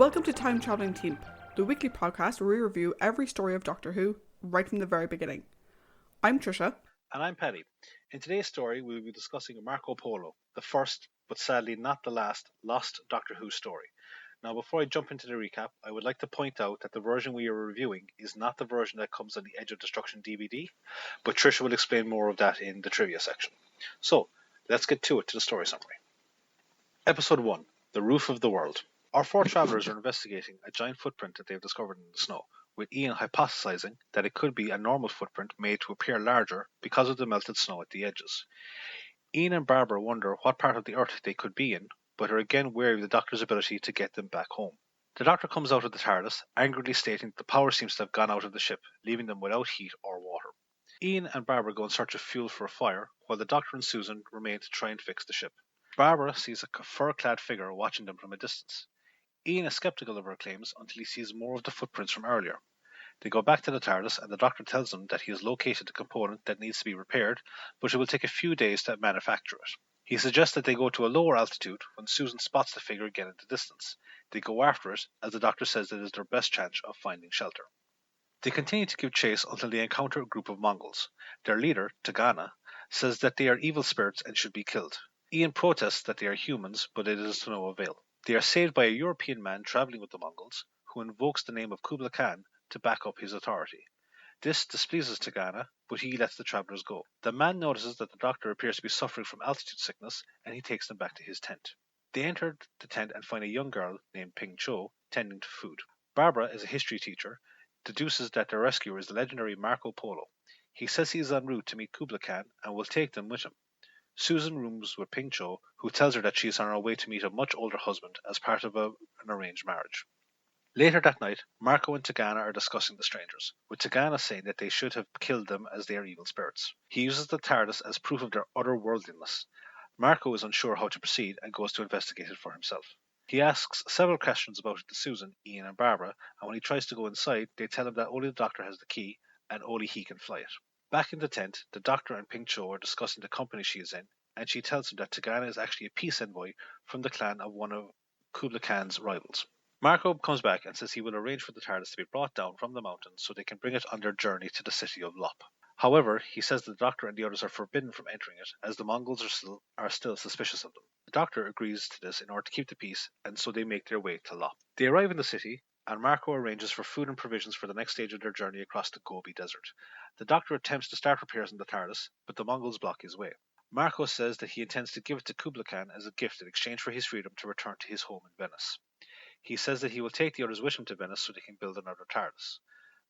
Welcome to Time Travelling Team, the weekly podcast where we review every story of Doctor Who right from the very beginning. I'm Tricia. And I'm Paddy. In today's story, we will be discussing Marco Polo, the first, but sadly not the last, lost Doctor Who story. Now, before I jump into the recap, I would like to point out that the version we are reviewing is not the version that comes on the Edge of Destruction DVD, but Tricia will explain more of that in the trivia section. So, let's get to the story summary. Episode 1, The Roof of the World. Our four travellers are investigating a giant footprint that they've discovered in the snow, with Ian hypothesizing that it could be a normal footprint made to appear larger because of the melted snow at the edges. Ian and Barbara wonder what part of the Earth they could be in, but are again wary of the Doctor's ability to get them back home. The Doctor comes out of the TARDIS, angrily stating that the power seems to have gone out of the ship, leaving them without heat or water. Ian and Barbara go in search of fuel for a fire, while the Doctor and Susan remain to try and fix the ship. Barbara sees a fur-clad figure watching them from a distance. Ian is skeptical of her claims until he sees more of the footprints from earlier. They go back to the TARDIS and the Doctor tells them that he has located a component that needs to be repaired, but it will take a few days to manufacture it. He suggests that they go to a lower altitude when Susan spots the figure again in the distance. They go after it, as the Doctor says it is their best chance of finding shelter. They continue to give chase until they encounter a group of Mongols. Their leader, Tagana, says that they are evil spirits and should be killed. Ian protests that they are humans, but it is to no avail. They are saved by a European man travelling with the Mongols, who invokes the name of Kublai Khan to back up his authority. This displeases Tagana, but he lets the travellers go. The man notices that the Doctor appears to be suffering from altitude sickness, and he takes them back to his tent. They enter the tent and find a young girl named Ping Cho tending to food. Barbara, as a history teacher, deduces that their rescuer is the legendary Marco Polo. He says he is en route to meet Kublai Khan and will take them with him. Susan rooms with Ping Cho, who tells her that she is on her way to meet a much older husband as part of an arranged marriage. Later that night, Marco and Tagana are discussing the strangers, with Tagana saying that they should have killed them as they are evil spirits. He uses the TARDIS as proof of their otherworldliness. Marco is unsure how to proceed and goes to investigate it for himself. He asks several questions about it to Susan, Ian and Barbara, and when he tries to go inside, they tell him that only the Doctor has the key and only he can fly it. Back in the tent, the Doctor and Ping Cho are discussing the company she is in, and she tells him that Tagana is actually a peace envoy from the clan of one of Kublai Khan's rivals. Marco comes back and says he will arrange for the TARDIS to be brought down from the mountains so they can bring it on their journey to the city of Lop. However, he says the Doctor and the others are forbidden from entering it, as the Mongols are still suspicious of them. The Doctor agrees to this in order to keep the peace, and so they make their way to Lop. They arrive in the city, and Marco arranges for food and provisions for the next stage of their journey across the Gobi Desert. The Doctor attempts to start repairs on the TARDIS, but the Mongols block his way. Marco says that he intends to give it to Kublai Khan as a gift in exchange for his freedom to return to his home in Venice. He says that he will take the others with him to Venice so they can build another TARDIS.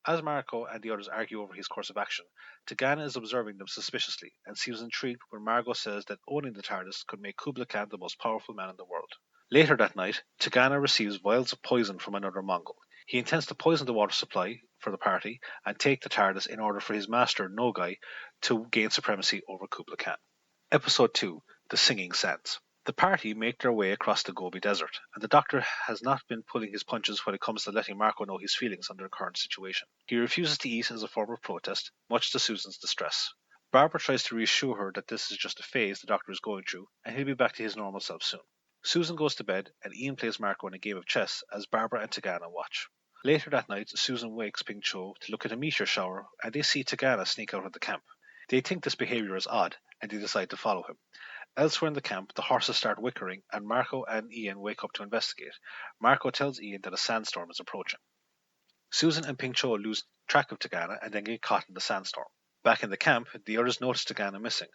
As Marco and the others argue over his course of action, Tagana is observing them suspiciously and seems intrigued when Margot says that owning the TARDIS could make Kublai Khan the most powerful man in the world. Later that night, Tagana receives vials of poison from another Mongol. He intends to poison the water supply for the party and take the TARDIS in order for his master, Nogai, to gain supremacy over Kublai Khan. Episode 2, The Singing Sands. The party make their way across the Gobi Desert, and the Doctor has not been pulling his punches when it comes to letting Marco know his feelings on their current situation. He refuses to eat as a form of protest, much to Susan's distress. Barbara tries to reassure her that this is just a phase the Doctor is going through, and he'll be back to his normal self soon. Susan goes to bed, and Ian plays Marco in a game of chess as Barbara and Tagana watch. Later that night, Susan wakes Ping Cho to look at a meteor shower, and they see Tagana sneak out of the camp. They think this behaviour is odd, and they decide to follow him. Elsewhere in the camp, the horses start whickering, and Marco and Ian wake up to investigate. Marco tells Ian that a sandstorm is approaching. Susan and Ping Cho lose track of Tagana and then get caught in the sandstorm. Back in the camp, the others notice Tagana missing.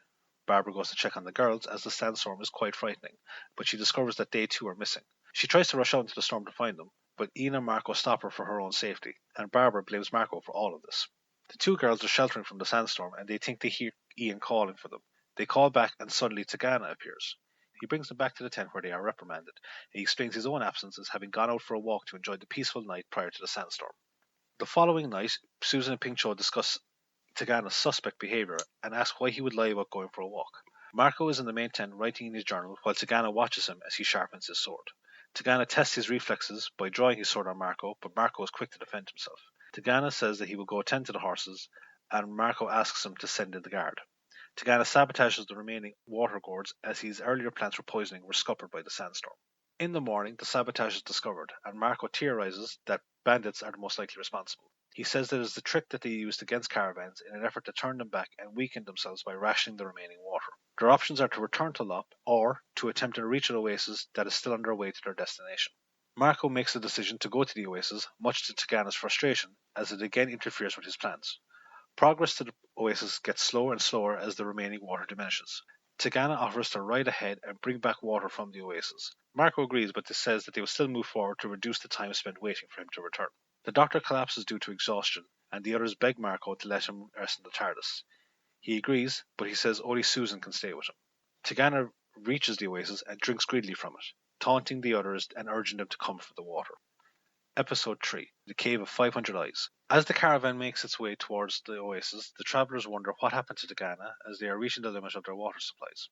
Barbara goes to check on the girls as the sandstorm is quite frightening, but she discovers that they too are missing. She tries to rush out into the storm to find them, but Ian and Marco stop her for her own safety, and Barbara blames Marco for all of this. The two girls are sheltering from the sandstorm, and they think they hear Ian calling for them. They call back, and suddenly Tagana appears. He brings them back to the tent where they are reprimanded. He explains his own absence as having gone out for a walk to enjoy the peaceful night prior to the sandstorm. The following night, Susan and Ping Cho discuss Tagana's suspect behaviour and ask why he would lie about going for a walk. Marco is in the main tent writing in his journal while Tagana watches him as he sharpens his sword. Tagana tests his reflexes by drawing his sword on Marco, but Marco is quick to defend himself. Tagana says that he will go attend to the horses, and Marco asks him to send in the guard. Tagana sabotages the remaining water gourds as his earlier plans for poisoning were scuppered by the sandstorm. In the morning, the sabotage is discovered, and Marco theorizes that bandits are the most likely responsible. He says that it is the trick that they used against caravans in an effort to turn them back and weaken themselves by rationing the remaining water. Their options are to return to Lop or to attempt to reach an oasis that is still on their way to their destination. Marco makes the decision to go to the oasis, much to Tagana's frustration, as it again interferes with his plans. Progress to the oasis gets slower and slower as the remaining water diminishes. Tagana offers to ride ahead and bring back water from the oasis. Marco agrees, but says that they will still move forward to reduce the time spent waiting for him to return. The doctor collapses due to exhaustion, and the others beg Marco to let him rest in the TARDIS. He agrees, but he says only Susan can stay with him. Tagana reaches the oasis and drinks greedily from it, taunting the others and urging them to come for the water. Episode 3 The Cave of 500 Eyes. As the caravan makes its way towards the oasis, the travellers wonder what happened to Tagana as they are reaching the limit of their water supplies.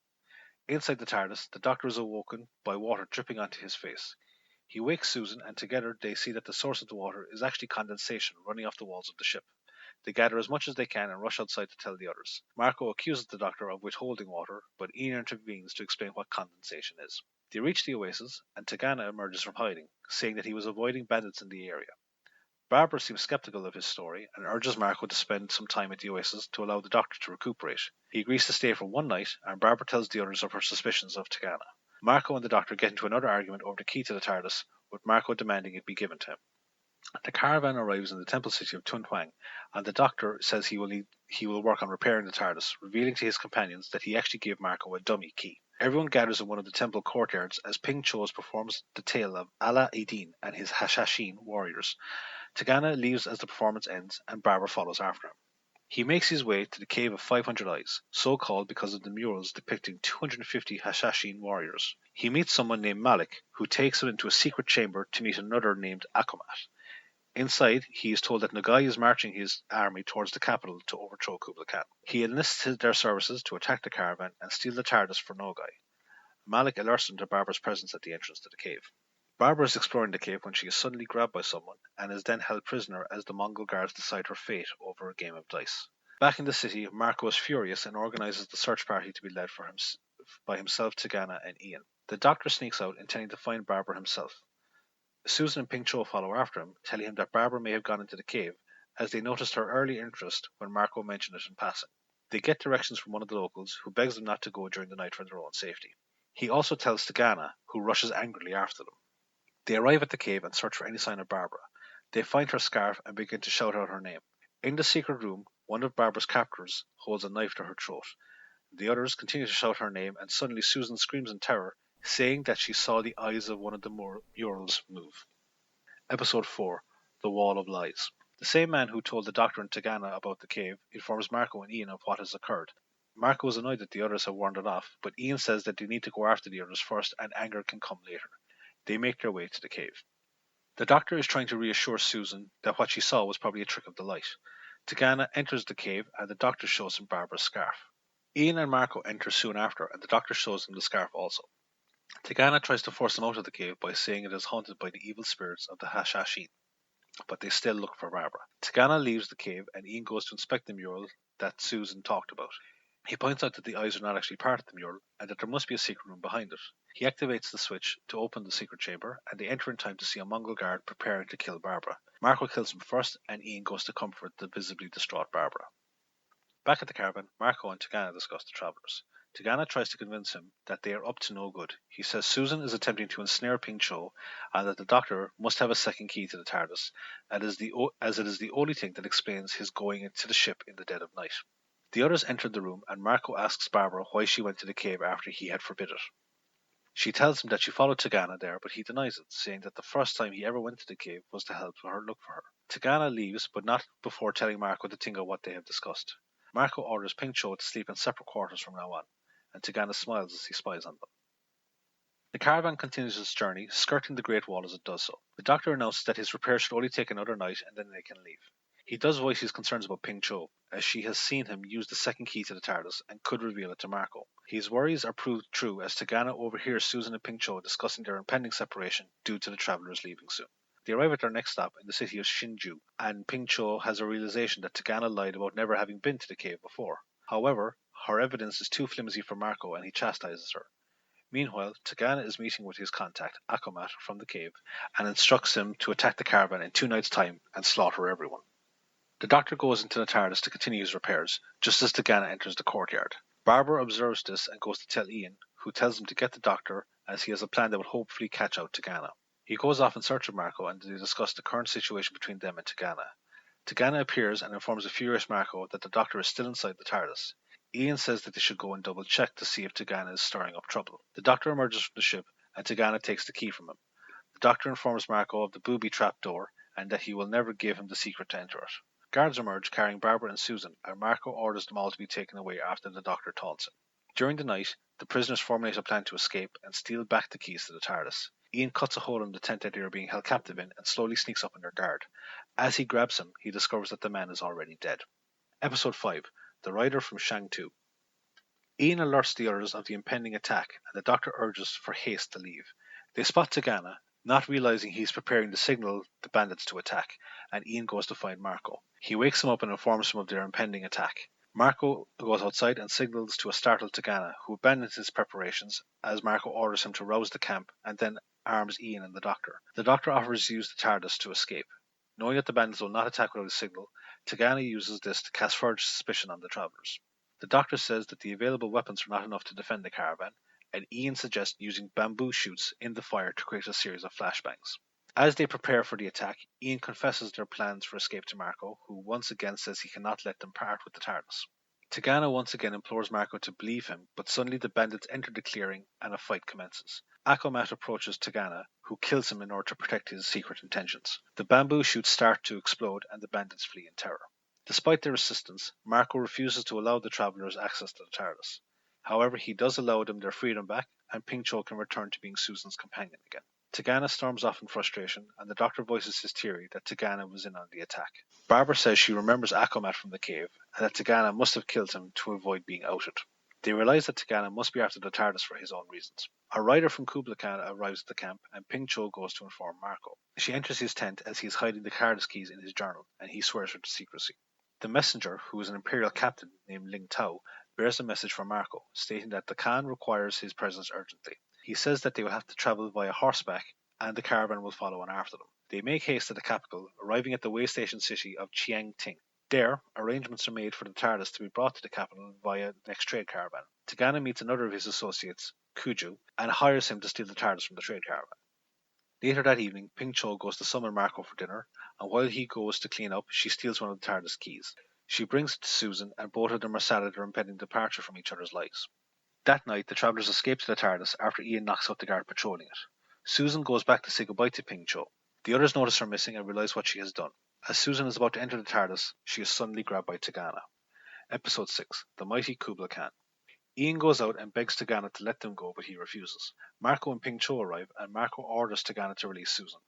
Inside the TARDIS, the Doctor is awoken by water dripping onto his face. He wakes Susan, and together they see that the source of the water is actually condensation running off the walls of the ship. They gather as much as they can and rush outside to tell the others. Marco accuses the Doctor of withholding water, but Ian intervenes to explain what condensation is. They reach the oasis, and Tagana emerges from hiding, saying that he was avoiding bandits in the area. Barbara seems skeptical of his story and urges Marco to spend some time at the oasis to allow the Doctor to recuperate. He agrees to stay for one night, and Barbara tells the others of her suspicions of Tagana. Marco and the Doctor get into another argument over the key to the TARDIS, with Marco demanding it be given to him. The caravan arrives in the temple city of Tunhuang, and the Doctor says he will work on repairing the TARDIS, revealing to his companions that he actually gave Marco a dummy key. Everyone gathers in one of the temple courtyards as Ping Cho's performs the tale of Ala Adin and his Hashashin warriors. Tagana leaves as the performance ends, and Barbara follows after him. He makes his way to the Cave of 500 Eyes, so called because of the murals depicting 250 Hashashin warriors. He meets someone named Malik, who takes him into a secret chamber to meet another named Akomat. Inside, he is told that Nagai is marching his army towards the capital to overthrow Kublai Khan. He enlists their services to attack the caravan and steal the TARDIS for Nogai. Malik alerts them to Barbara's presence at the entrance to the cave. Barbara is exploring the cave when she is suddenly grabbed by someone and is then held prisoner as the Mongol guards decide her fate over a game of dice. Back in the city, Marco is furious and organizes the search party to be led by himself, Tagana, and Ian. The Doctor sneaks out, intending to find Barbara himself. Susan and Ping Cho follow after him, telling him that Barbara may have gone into the cave, as they noticed her early interest when Marco mentioned it in passing. They get directions from one of the locals, who begs them not to go during the night for their own safety. He also tells Tagana, who rushes angrily after them. They arrive at the cave and search for any sign of Barbara. They find her scarf and begin to shout out her name. In the secret room, one of Barbara's captors holds a knife to her throat. The others continue to shout her name, and suddenly Susan screams in terror, saying that she saw the eyes of one of the murals move. Episode 4 The Wall of Lies. The same man who told the Doctor and Tagana about the cave informs Marco and Ian of what has occurred. Marco is annoyed that the others have warned it off, but Ian says that they need to go after the others first and anger can come later. They make their way to the cave. The Doctor is trying to reassure Susan that what she saw was probably a trick of the light. Tagana enters the cave and the Doctor shows him Barbara's scarf. Ian and Marco enter soon after, and the Doctor shows them the scarf also. Tagana tries to force them out of the cave by saying it is haunted by the evil spirits of the Hashashin, but they still look for Barbara. Tagana leaves the cave and Ian goes to inspect the mural that Susan talked about. He points out that the eyes are not actually part of the mural and that there must be a secret room behind it. He activates the switch to open the secret chamber, and they enter in time to see a Mongol guard preparing to kill Barbara. Marco kills him first, and Ian goes to comfort the visibly distraught Barbara. Back at the caravan, Marco and Tagana discuss the travellers. Tagana tries to convince him that they are up to no good. He says Susan is attempting to ensnare Ping Cho, and that the Doctor must have a second key to the TARDIS, as it is the only thing that explains his going into the ship in the dead of night. The others entered the room, and Marco asks Barbara why she went to the cave after he had forbid it. She tells him that she followed Tagana there, but he denies it, saying that the first time he ever went to the cave was to help her look for her. Tagana leaves, but not before telling Marco the thing of what they have discussed. Marco orders Ping Cho to sleep in separate quarters from now on, and Tagana smiles as he spies on them. The caravan continues its journey, skirting the Great Wall as it does so. The Doctor announces that his repair should only take another night, and then they can leave. He does voice his concerns about Ping Cho, as she has seen him use the second key to the TARDIS and could reveal it to Marco. His worries are proved true as Tagana overhears Susan and Ping Cho discussing their impending separation due to the travellers leaving soon. They arrive at their next stop in the city of Shinju, and Ping Cho has a realization that Tagana lied about never having been to the cave before. However, her evidence is too flimsy for Marco and he chastises her. Meanwhile, Tagana is meeting with his contact, Akomat, from the cave, and instructs him to attack the caravan in 2 nights' time and slaughter everyone. The Doctor goes into the TARDIS to continue his repairs, just as Tagana enters the courtyard. Barbara observes this and goes to tell Ian, who tells him to get the Doctor as he has a plan that will hopefully catch out Tagana. He goes off in search of Marco and they discuss the current situation between them and Tagana. Tagana appears and informs the furious Marco that the Doctor is still inside the TARDIS. Ian says that they should go and double check to see if Tagana is stirring up trouble. The Doctor emerges from the ship and Tagana takes the key from him. The Doctor informs Marco of the booby trap door and that he will never give him the secret to enter it. Guards emerge carrying Barbara and Susan, and Marco orders them all to be taken away after the Doctor taunts him. During the night, the prisoners formulate a plan to escape and steal back the keys to the TARDIS. Ian cuts a hole in the tent that they are being held captive in and slowly sneaks up under guard. As he grabs him, he discovers that the man is already dead. Episode 5. The Rider from Shang-Tu. Ian alerts the others of the impending attack, and the Doctor urges for haste to leave. They spot Tagana, not realizing he's preparing to signal the bandits to attack, and Ian goes to find Marco. He wakes him up and informs him of their impending attack. Marco goes outside and signals to a startled Tagana, who abandons his preparations as Marco orders him to rouse the camp and then arms Ian and the Doctor. The Doctor offers to use the TARDIS to escape. Knowing that the bandits will not attack without a signal, Tagana uses this to cast further suspicion on the travellers. The Doctor says that the available weapons are not enough to defend the caravan, and Ian suggests using bamboo shoots in the fire to create a series of flashbangs. As they prepare for the attack, Ian confesses their plans for escape to Marco, who once again says he cannot let them part with the TARDIS. Tagana once again implores Marco to believe him, but suddenly the bandits enter the clearing and a fight commences. Akomat approaches Tagana, who kills him in order to protect his secret intentions. The bamboo shoots start to explode and the bandits flee in terror. Despite their resistance, Marco refuses to allow the travellers access to the TARDIS. However, he does allow them their freedom back, and Ping Cho can return to being Susan's companion again. Tagana storms off in frustration, and the Doctor voices his theory that Tagana was in on the attack. Barbara says she remembers Akomat from the cave, and that Tagana must have killed him to avoid being outed. They realise that Tagana must be after the TARDIS for his own reasons. A rider from Kubla Khan arrives at the camp, and Ping Cho goes to inform Marco. She enters his tent as he is hiding the TARDIS keys in his journal, and he swears her to secrecy. The messenger, who is an Imperial captain named Ling Tao, bears a message from Marco, stating that the Khan requires his presence urgently. He says that they will have to travel via horseback, and the caravan will follow on after them. They make haste to the capital, arriving at the way station city of Chiangting. There, arrangements are made for the TARDIS to be brought to the capital via the next trade caravan. Tagana meets another of his associates, Kuju, and hires him to steal the TARDIS from the trade caravan. Later that evening, Ping Cho goes to summon Marco for dinner, and while he goes to clean up, she steals one of the TARDIS keys. She brings it to Susan, and both of them are sad at their impending departure from each other's lives. That night, the travellers escape to the TARDIS after Ian knocks out the guard patrolling it. Susan goes back to say goodbye to Ping Cho. The others notice her missing and realise what she has done. As Susan is about to enter the TARDIS, she is suddenly grabbed by Tagana. Episode 6. The Mighty Kubla Khan. Ian goes out and begs Tagana to let them go, but he refuses. Marco and Ping Cho arrive, and Marco orders Tagana to release Susan.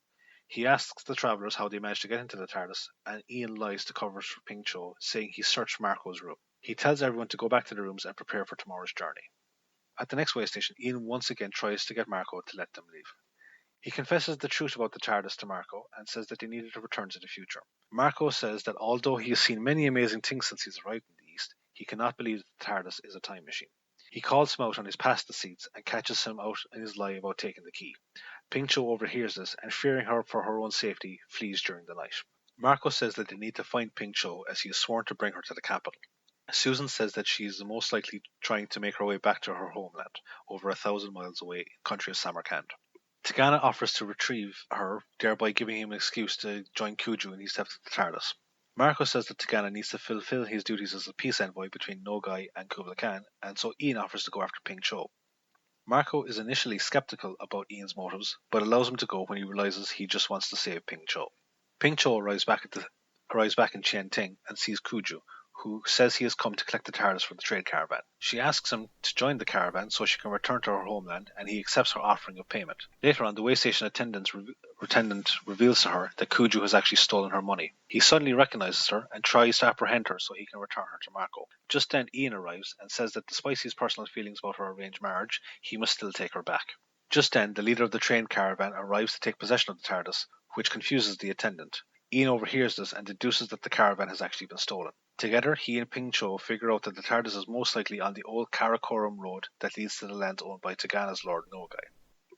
He asks the travellers how they managed to get into the TARDIS, and Ian lies to cover for Ping Cho, saying he searched Marco's room. He tells everyone to go back to the rooms and prepare for tomorrow's journey. At the next way station, Ian once again tries to get Marco to let them leave. He confesses the truth about the TARDIS to Marco and says that they needed to return to the future. Marco says that although he has seen many amazing things since he's arrived in the East, he cannot believe that the TARDIS is a time machine. He calls him out on his past deceits and catches him out in his lie about taking the key. Ping Cho overhears this and, fearing her for her own safety, flees during the night. Marco says that they need to find Ping Cho as he has sworn to bring her to the capital. Susan says that she is most likely trying to make her way back to her homeland, over 1,000 miles away in the country of Samarkand. Tagana offers to retrieve her, thereby giving him an excuse to join Kuju in his step to the TARDIS. Marco says that Tagana needs to fulfill his duties as a peace envoy between Nogai and Kubla Khan, and so Ian offers to go after Ping Cho. Marco is initially skeptical about Ian's motives, but allows him to go when he realizes he just wants to save Ping Cho. Ping Cho arrives back in Chiangting and sees Kuju, who says he has come to collect the TARDIS for the trade caravan. She asks him to join the caravan so she can return to her homeland, and he accepts her offering of payment. Later on, the way station attendant reveals to her that Kuju has actually stolen her money. He suddenly recognizes her and tries to apprehend her so he can return her to Marco. Just then, Ian arrives and says that despite his personal feelings about her arranged marriage, he must still take her back. Just then, the leader of the train caravan arrives to take possession of the TARDIS, which confuses the attendant. Ian overhears this and deduces that the caravan has actually been stolen. Together, he and Ping Cho figure out that the TARDIS is most likely on the old Karakoram road that leads to the lands owned by Tagana's Lord Nogai.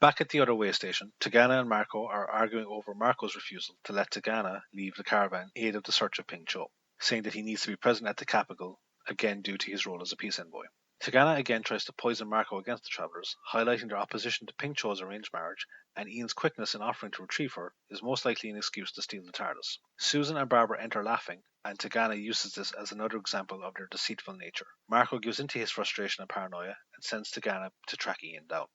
Back at the other way station, Tagana and Marco are arguing over Marco's refusal to let Tagana leave the caravan in aid of the search of Ping Cho, saying that he needs to be present at the capital, again due to his role as a peace envoy. Tagana again tries to poison Marco against the travellers, highlighting their opposition to Ping Cho's arranged marriage, and Ian's quickness in offering to retrieve her is most likely an excuse to steal the TARDIS. Susan and Barbara enter laughing, and Tagana uses this as another example of their deceitful nature. Marco gives into his frustration and paranoia and sends Tagana to track Ian down.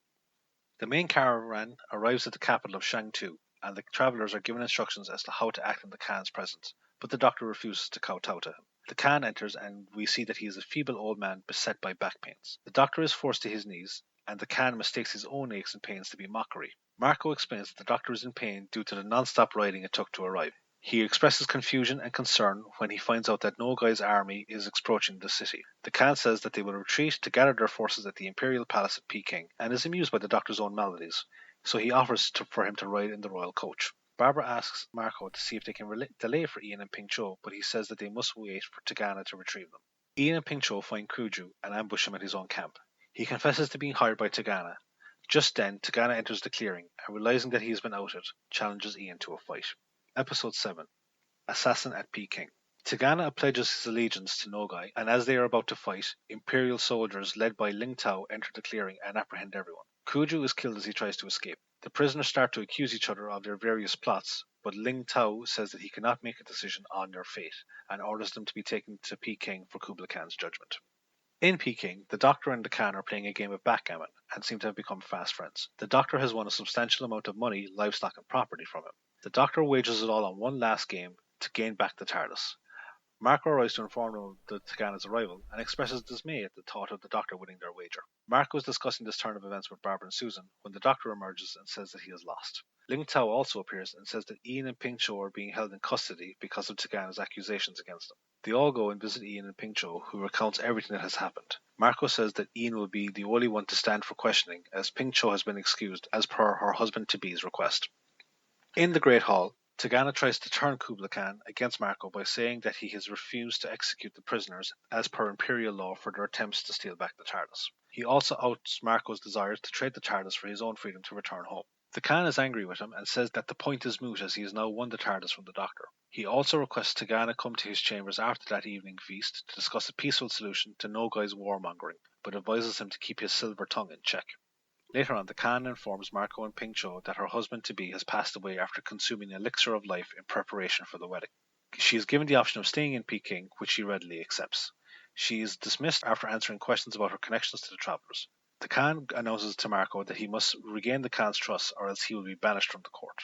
The main caravan arrives at the capital of Shang-Tu, and the travellers are given instructions as to how to act in the Khan's presence, but the doctor refuses to kowtow to him. The Khan enters, and we see that he is a feeble old man beset by back pains. The doctor is forced to his knees, and the Khan mistakes his own aches and pains to be mockery. Marco explains that the doctor is in pain due to the non-stop riding it took to arrive. He expresses confusion and concern when he finds out that Nogai's army is approaching the city. The Khan says that they will retreat to gather their forces at the Imperial Palace at Peking, and is amused by the doctor's own maladies, so he offers for him to ride in the royal coach. Barbara asks Marco to see if they can delay for Ian and Ping Cho, but he says that they must wait for Tagana to retrieve them. Ian and Ping Cho find Kuju and ambush him at his own camp. He confesses to being hired by Tagana. Just then, Tagana enters the clearing, and realizing that he has been outed, challenges Ian to a fight. Episode 7. Assassin at Peking. Tagana pledges his allegiance to Nogai, and as they are about to fight, Imperial soldiers led by Ling Tao enter the clearing and apprehend everyone. Kuju is killed as he tries to escape. The prisoners start to accuse each other of their various plots, but Ling Tao says that he cannot make a decision on their fate, and orders them to be taken to Peking for Kublai Khan's judgment. In Peking, the Doctor and the Khan are playing a game of backgammon, and seem to have become fast friends. The Doctor has won a substantial amount of money, livestock and property from him. The Doctor wagers it all on one last game to gain back the TARDIS. Marco arrives to inform them of the Tagana's arrival and expresses dismay at the thought of the Doctor winning their wager. Marco is discussing this turn of events with Barbara and Susan when the Doctor emerges and says that he has lost. Ling Tao also appears and says that Ian and Ping Cho are being held in custody because of Tagana's accusations against them. They all go and visit Ian and Ping Cho, who recounts everything that has happened. Marco says that Ian will be the only one to stand for questioning, as Ping Cho has been excused as per her husband-to-be's request. In the Great Hall, Tagana tries to turn Kublai Khan against Marco by saying that he has refused to execute the prisoners as per Imperial law for their attempts to steal back the TARDIS. He also outs Marco's desires to trade the TARDIS for his own freedom to return home. The Khan is angry with him and says that the point is moot as he has now won the TARDIS from the Doctor. He also requests Tagana come to his chambers after that evening feast to discuss a peaceful solution to Nogai's warmongering, but advises him to keep his silver tongue in check. Later on, the Khan informs Marco and Ping Cho that her husband-to-be has passed away after consuming an elixir of life in preparation for the wedding. She is given the option of staying in Peking, which she readily accepts. She is dismissed after answering questions about her connections to the travellers. The Khan announces to Marco that he must regain the Khan's trust or else he will be banished from the court.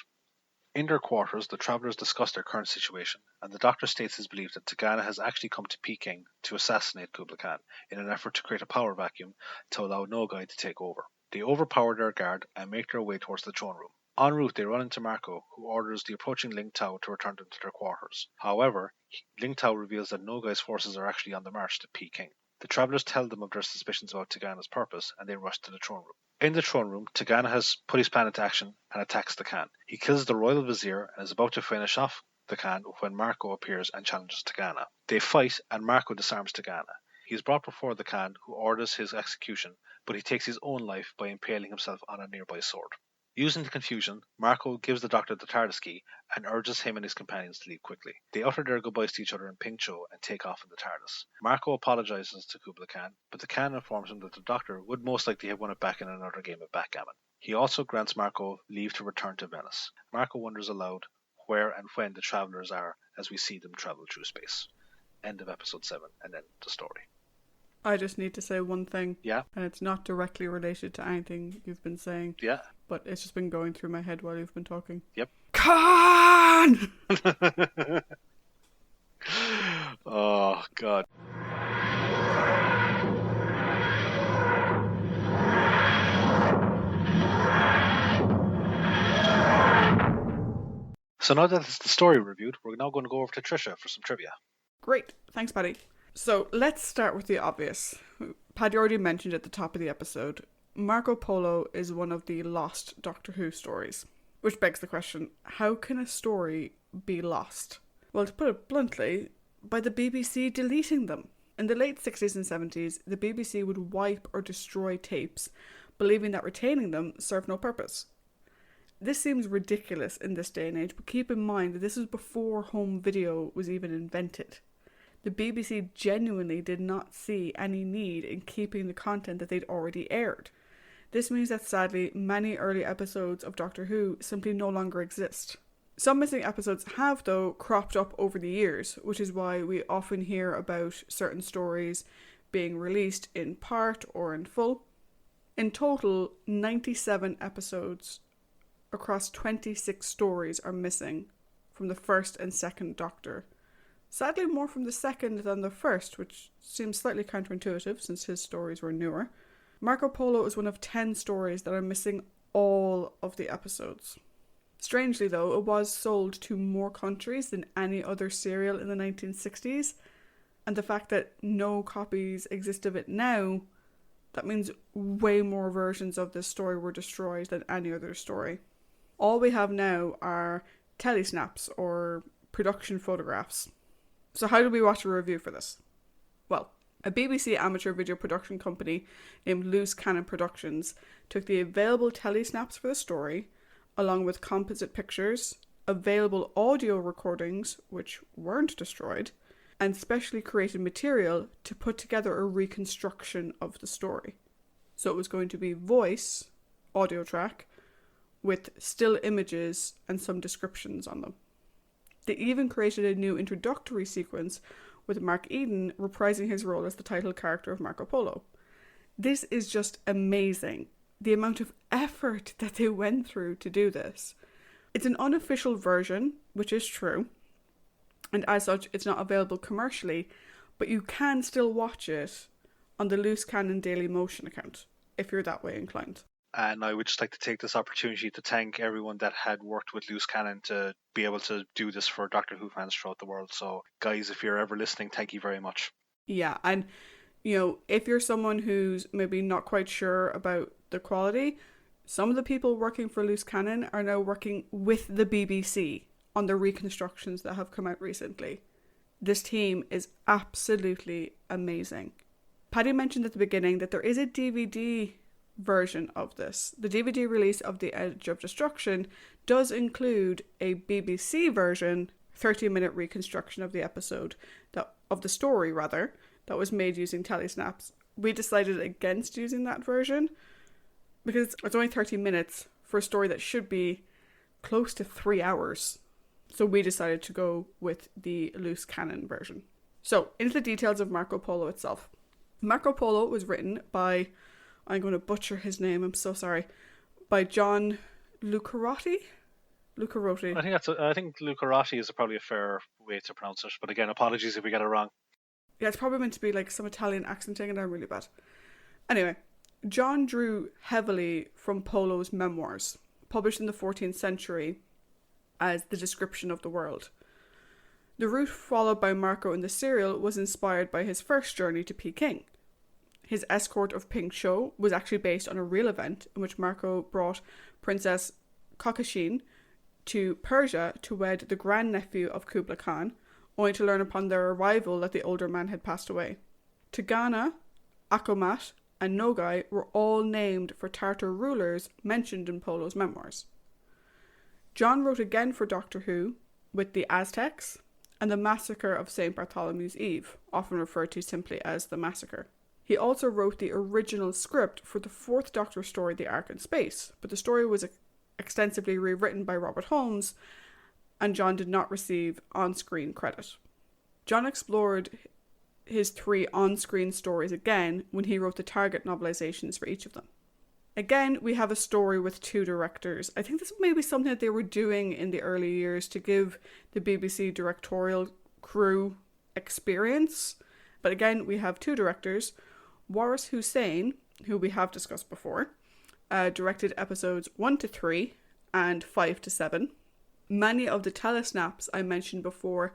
In their quarters, the travellers discuss their current situation, and the Doctor states his belief that Tagana has actually come to Peking to assassinate Kublai Khan in an effort to create a power vacuum to allow Nogai to take over. They overpower their guard and make their way towards the throne room. En route, they run into Marco, who orders the approaching Ling Tao to return them to their quarters. However, Ling Tao reveals that Nogai's forces are actually on the march to Peking. The travellers tell them of their suspicions about Tagana's purpose, and they rush to the throne room. In the throne room, Tagana has put his plan into action and attacks the Khan. He kills the royal vizier and is about to finish off the Khan when Marco appears and challenges Tagana. They fight, and Marco disarms Tagana. He is brought before the Khan, who orders his execution, but he takes his own life by impaling himself on a nearby sword. Using the confusion, Marco gives the Doctor the TARDIS key and urges him and his companions to leave quickly. They utter their goodbyes to each other in Ping Cho and take off in the TARDIS. Marco apologizes to Kublai Khan, but the Khan informs him that the Doctor would most likely have won it back in another game of backgammon. He also grants Marco leave to return to Venice. Marco wonders aloud where and when the travellers are as we see them travel through space. End of episode 7, and end the story. I just need to say one thing. Yeah. And it's not directly related to anything you've been saying. Yeah. But it's just been going through my head while you've been talking. Yep. Khan! Oh, God. So now that it's the story reviewed, we're now going to go over to Tricia for some trivia. Great. Thanks, Paddy. So let's start with the obvious. Paddy already mentioned at the top of the episode, Marco Polo is one of the lost Doctor Who stories. Which begs the question, how can a story be lost. Well, to put it bluntly, by the BBC deleting them. In the late 60s and 70s, the BBC would wipe or destroy tapes, believing that retaining them served no purpose. This seems ridiculous in this day and age, but keep in mind that this was before home video was even invented. The BBC genuinely did not see any need in keeping the content that they'd already aired. This means that sadly, many early episodes of Doctor Who simply no longer exist. Some missing episodes have, though, cropped up over the years, which is why we often hear about certain stories being released in part or in full. In total, 97 episodes across 26 stories are missing from the first and second Doctor. Sadly, more from the second than the first, which seems slightly counterintuitive since his stories were newer. Marco Polo is one of 10 stories that are missing all of the episodes. Strangely though, it was sold to more countries than any other serial in the 1960s, and the fact that no copies exist of it now, that means way more versions of this story were destroyed than any other story. All we have now are telesnaps or production photographs. So how did we watch a review for this? Well, a BBC amateur video production company named Loose Cannon Productions took the available telesnaps for the story, along with composite pictures, available audio recordings, which weren't destroyed, and specially created material to put together a reconstruction of the story. So it was going to be voice, audio track, with still images and some descriptions on them. They even created a new introductory sequence with Mark Eden reprising his role as the title character of Marco Polo. This is just amazing, the amount of effort that they went through to do this. It's an unofficial version, which is true, and as such it's not available commercially, but you can still watch it on the Loose Cannon Daily Motion account, if you're that way inclined. And I would just like to take this opportunity to thank everyone that had worked with Loose Cannon to be able to do this for Doctor Who fans throughout the world. So, guys, if you're ever listening, thank you very much. Yeah, and, if you're someone who's maybe not quite sure about the quality, some of the people working for Loose Cannon are now working with the BBC on the reconstructions that have come out recently. This team is absolutely amazing. Paddy mentioned at the beginning that there is a DVD version of this. The DVD release of The Edge of Destruction does include a BBC version, 30-minute reconstruction of the episode, of the story rather, that was made using telesnaps. We decided against using that version because it's only 30 minutes for a story that should be close to 3 hours. So we decided to go with the Loose Cannon version. So, into the details of Marco Polo itself. Marco Polo was written by, I'm going to butcher his name, I'm so sorry, by John Lucarotti? Lucarotti. I think Lucarotti is probably a fair way to pronounce it, but again, apologies if we get it wrong. Yeah, it's probably meant to be like some Italian accenting and I'm really bad. Anyway, John drew heavily from Polo's memoirs, published in the 14th century as the description of the world. The route followed by Marco in the serial was inspired by his first journey to Peking. His escort of Pink Show was actually based on a real event in which Marco brought Princess Kokashin to Persia to wed the grandnephew of Kublai Khan, only to learn upon their arrival that the older man had passed away. Tigana, Akomat, and Nogai were all named for Tartar rulers mentioned in Polo's memoirs. John wrote again for Doctor Who with the Aztecs and the Massacre of St. Bartholomew's Eve, often referred to simply as the Massacre. He also wrote the original script for the fourth Doctor story, The Ark in Space, but the story was extensively rewritten by Robert Holmes, and John did not receive on-screen credit. John explored his 3 on-screen stories again when he wrote the target novelizations for each of them. Again, we have a story with 2 directors. I think this may be something that they were doing in the early years to give the BBC directorial crew experience. But again, we have 2 directors. Waris Hussein, who we have discussed before, directed episodes 1 to 3 and 5 to 7. Many of the telesnaps I mentioned before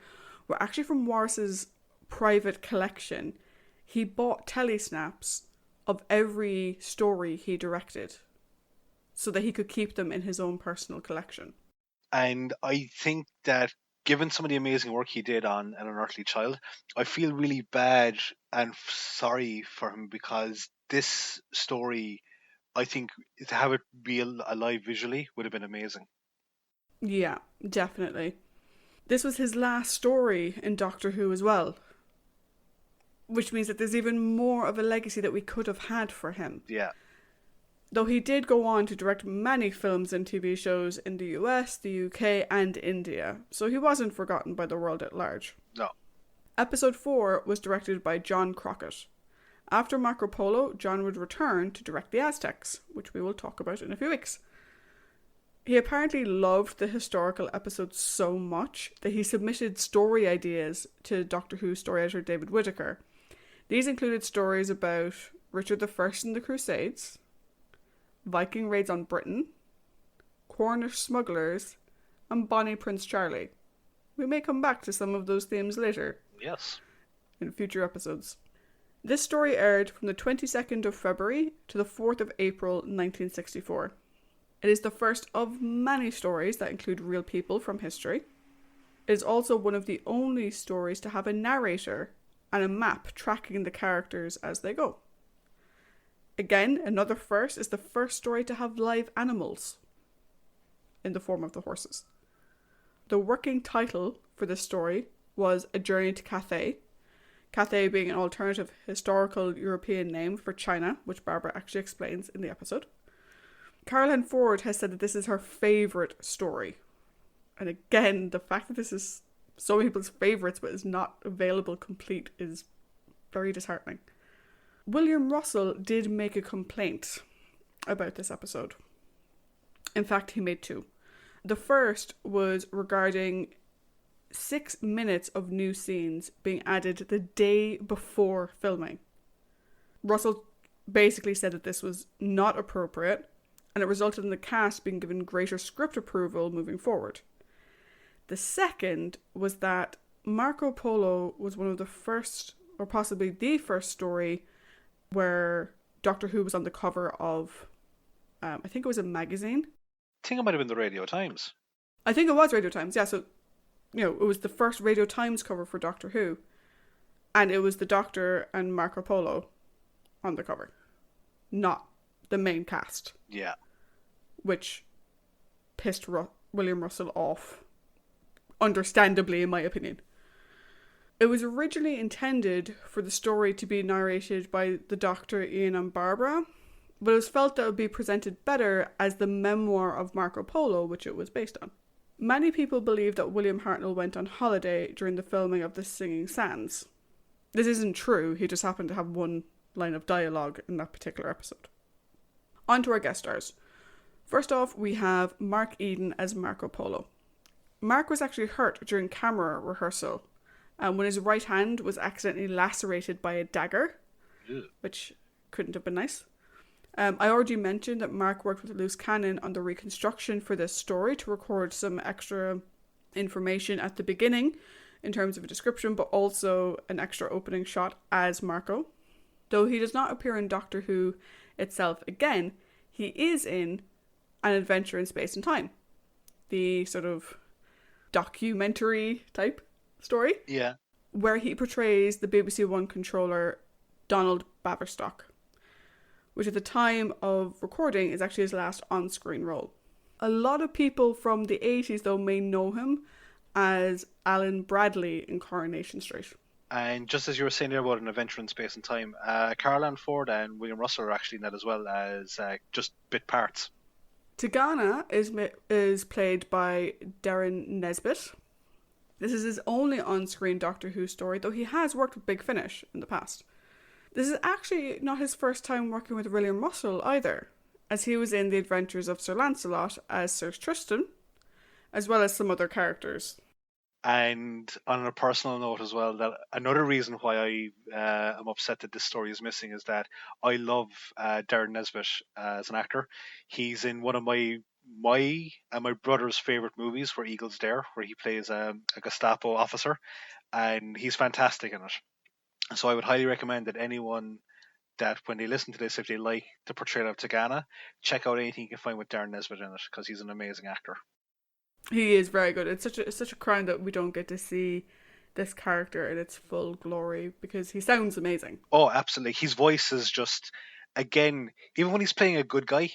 were actually from Waris's private collection. He bought telesnaps of every story he directed so that he could keep them in his own personal collection. And I think that given some of the amazing work he did on An Unearthly Child, I feel really bad and sorry for him because this story, I think, to have it be alive visually would have been amazing. Yeah, definitely. This was his last story in Doctor Who as well, which means that there's even more of a legacy that we could have had for him. Yeah. Though he did go on to direct many films and TV shows in the US, the UK, and India, so he wasn't forgotten by the world at large. No. Episode 4 was directed by John Crockett. After Marco Polo, John would return to direct the Aztecs, which we will talk about in a few weeks. He apparently loved the historical episodes so much that he submitted story ideas to Doctor Who story editor David Whittaker. These included stories about Richard I and the Crusades, Viking raids on Britain, Cornish smugglers, and Bonnie Prince Charlie. We may come back to some of those themes later. Yes. In future episodes. This story aired from the 22nd of February to the 4th of April 1964. It is the first of many stories that include real people from history. It is also one of the only stories to have a narrator and a map tracking the characters as they go. Again, another first is the first story to have live animals in the form of the horses. The working title for this story was A Journey to Cathay. Cathay being an alternative historical European name for China, which Barbara actually explains in the episode. Caroline Ford has said that this is her favourite story. And again, the fact that this is so many people's favourites but is not available complete is very disheartening. William Russell did make a complaint about this episode. In fact, he made two. The first was regarding 6 minutes of new scenes being added the day before filming. Russell basically said that this was not appropriate, and it resulted in the cast being given greater script approval moving forward. The second was that Marco Polo was one of the first, or possibly the first story where Doctor Who was on the cover of, I think it was a magazine. I think it might have been the Radio Times. I think it was Radio Times, yeah. So, it was the first Radio Times cover for Doctor Who. And it was the Doctor and Marco Polo on the cover. Not the main cast. Yeah. Which pissed William Russell off. Understandably, in my opinion. It was originally intended for the story to be narrated by the Doctor, Ian and Barbara, but it was felt that it would be presented better as the memoir of Marco Polo, which it was based on. Many people believe that William Hartnell went on holiday during the filming of The Singing Sands. This isn't true, he just happened to have one line of dialogue in that particular episode. On to our guest stars. First off, we have Mark Eden as Marco Polo. Mark was actually hurt during camera rehearsal when his right hand was accidentally lacerated by a dagger, which couldn't have been nice. I already mentioned that Mark worked with Loose Cannon on the reconstruction for this story to record some extra information at the beginning in terms of a description, but also an extra opening shot as Marco. Though he does not appear in Doctor Who itself again, he is in An Adventure in Space and Time, the sort of documentary type story. Yeah. Where he portrays the BBC One controller Donald Baverstock, which at the time of recording is actually his last on-screen role. A lot of people from the 80s, though, may know him as Alan Bradley in Coronation Street. And just as you were saying there about An Adventure in Space and Time, Caroline Ford and William Russell are actually in that as well as just bit parts. Tigana is played by Darren Nesbitt. This is his only on-screen Doctor Who story, though he has worked with Big Finish in the past. This is actually not his first time working with William Russell either, as he was in The Adventures of Sir Lancelot as Sir Tristan, as well as some other characters. And on a personal note as well, that another reason why I am upset that this story is missing is that I love Darren Nesbitt as an actor. He's in one of my and my brother's favourite movies, Where Eagles Dare, where he plays a Gestapo officer, and he's fantastic in it. So I would highly recommend that anyone that when they listen to this, if they like the portrayal of Tigana, check out anything you can find with Darren Nesbitt in it, because he's an amazing actor. He is very good. It's such a crime that we don't get to see this character in its full glory because he sounds amazing. Oh, absolutely. His voice is just, again, even when he's playing a good guy,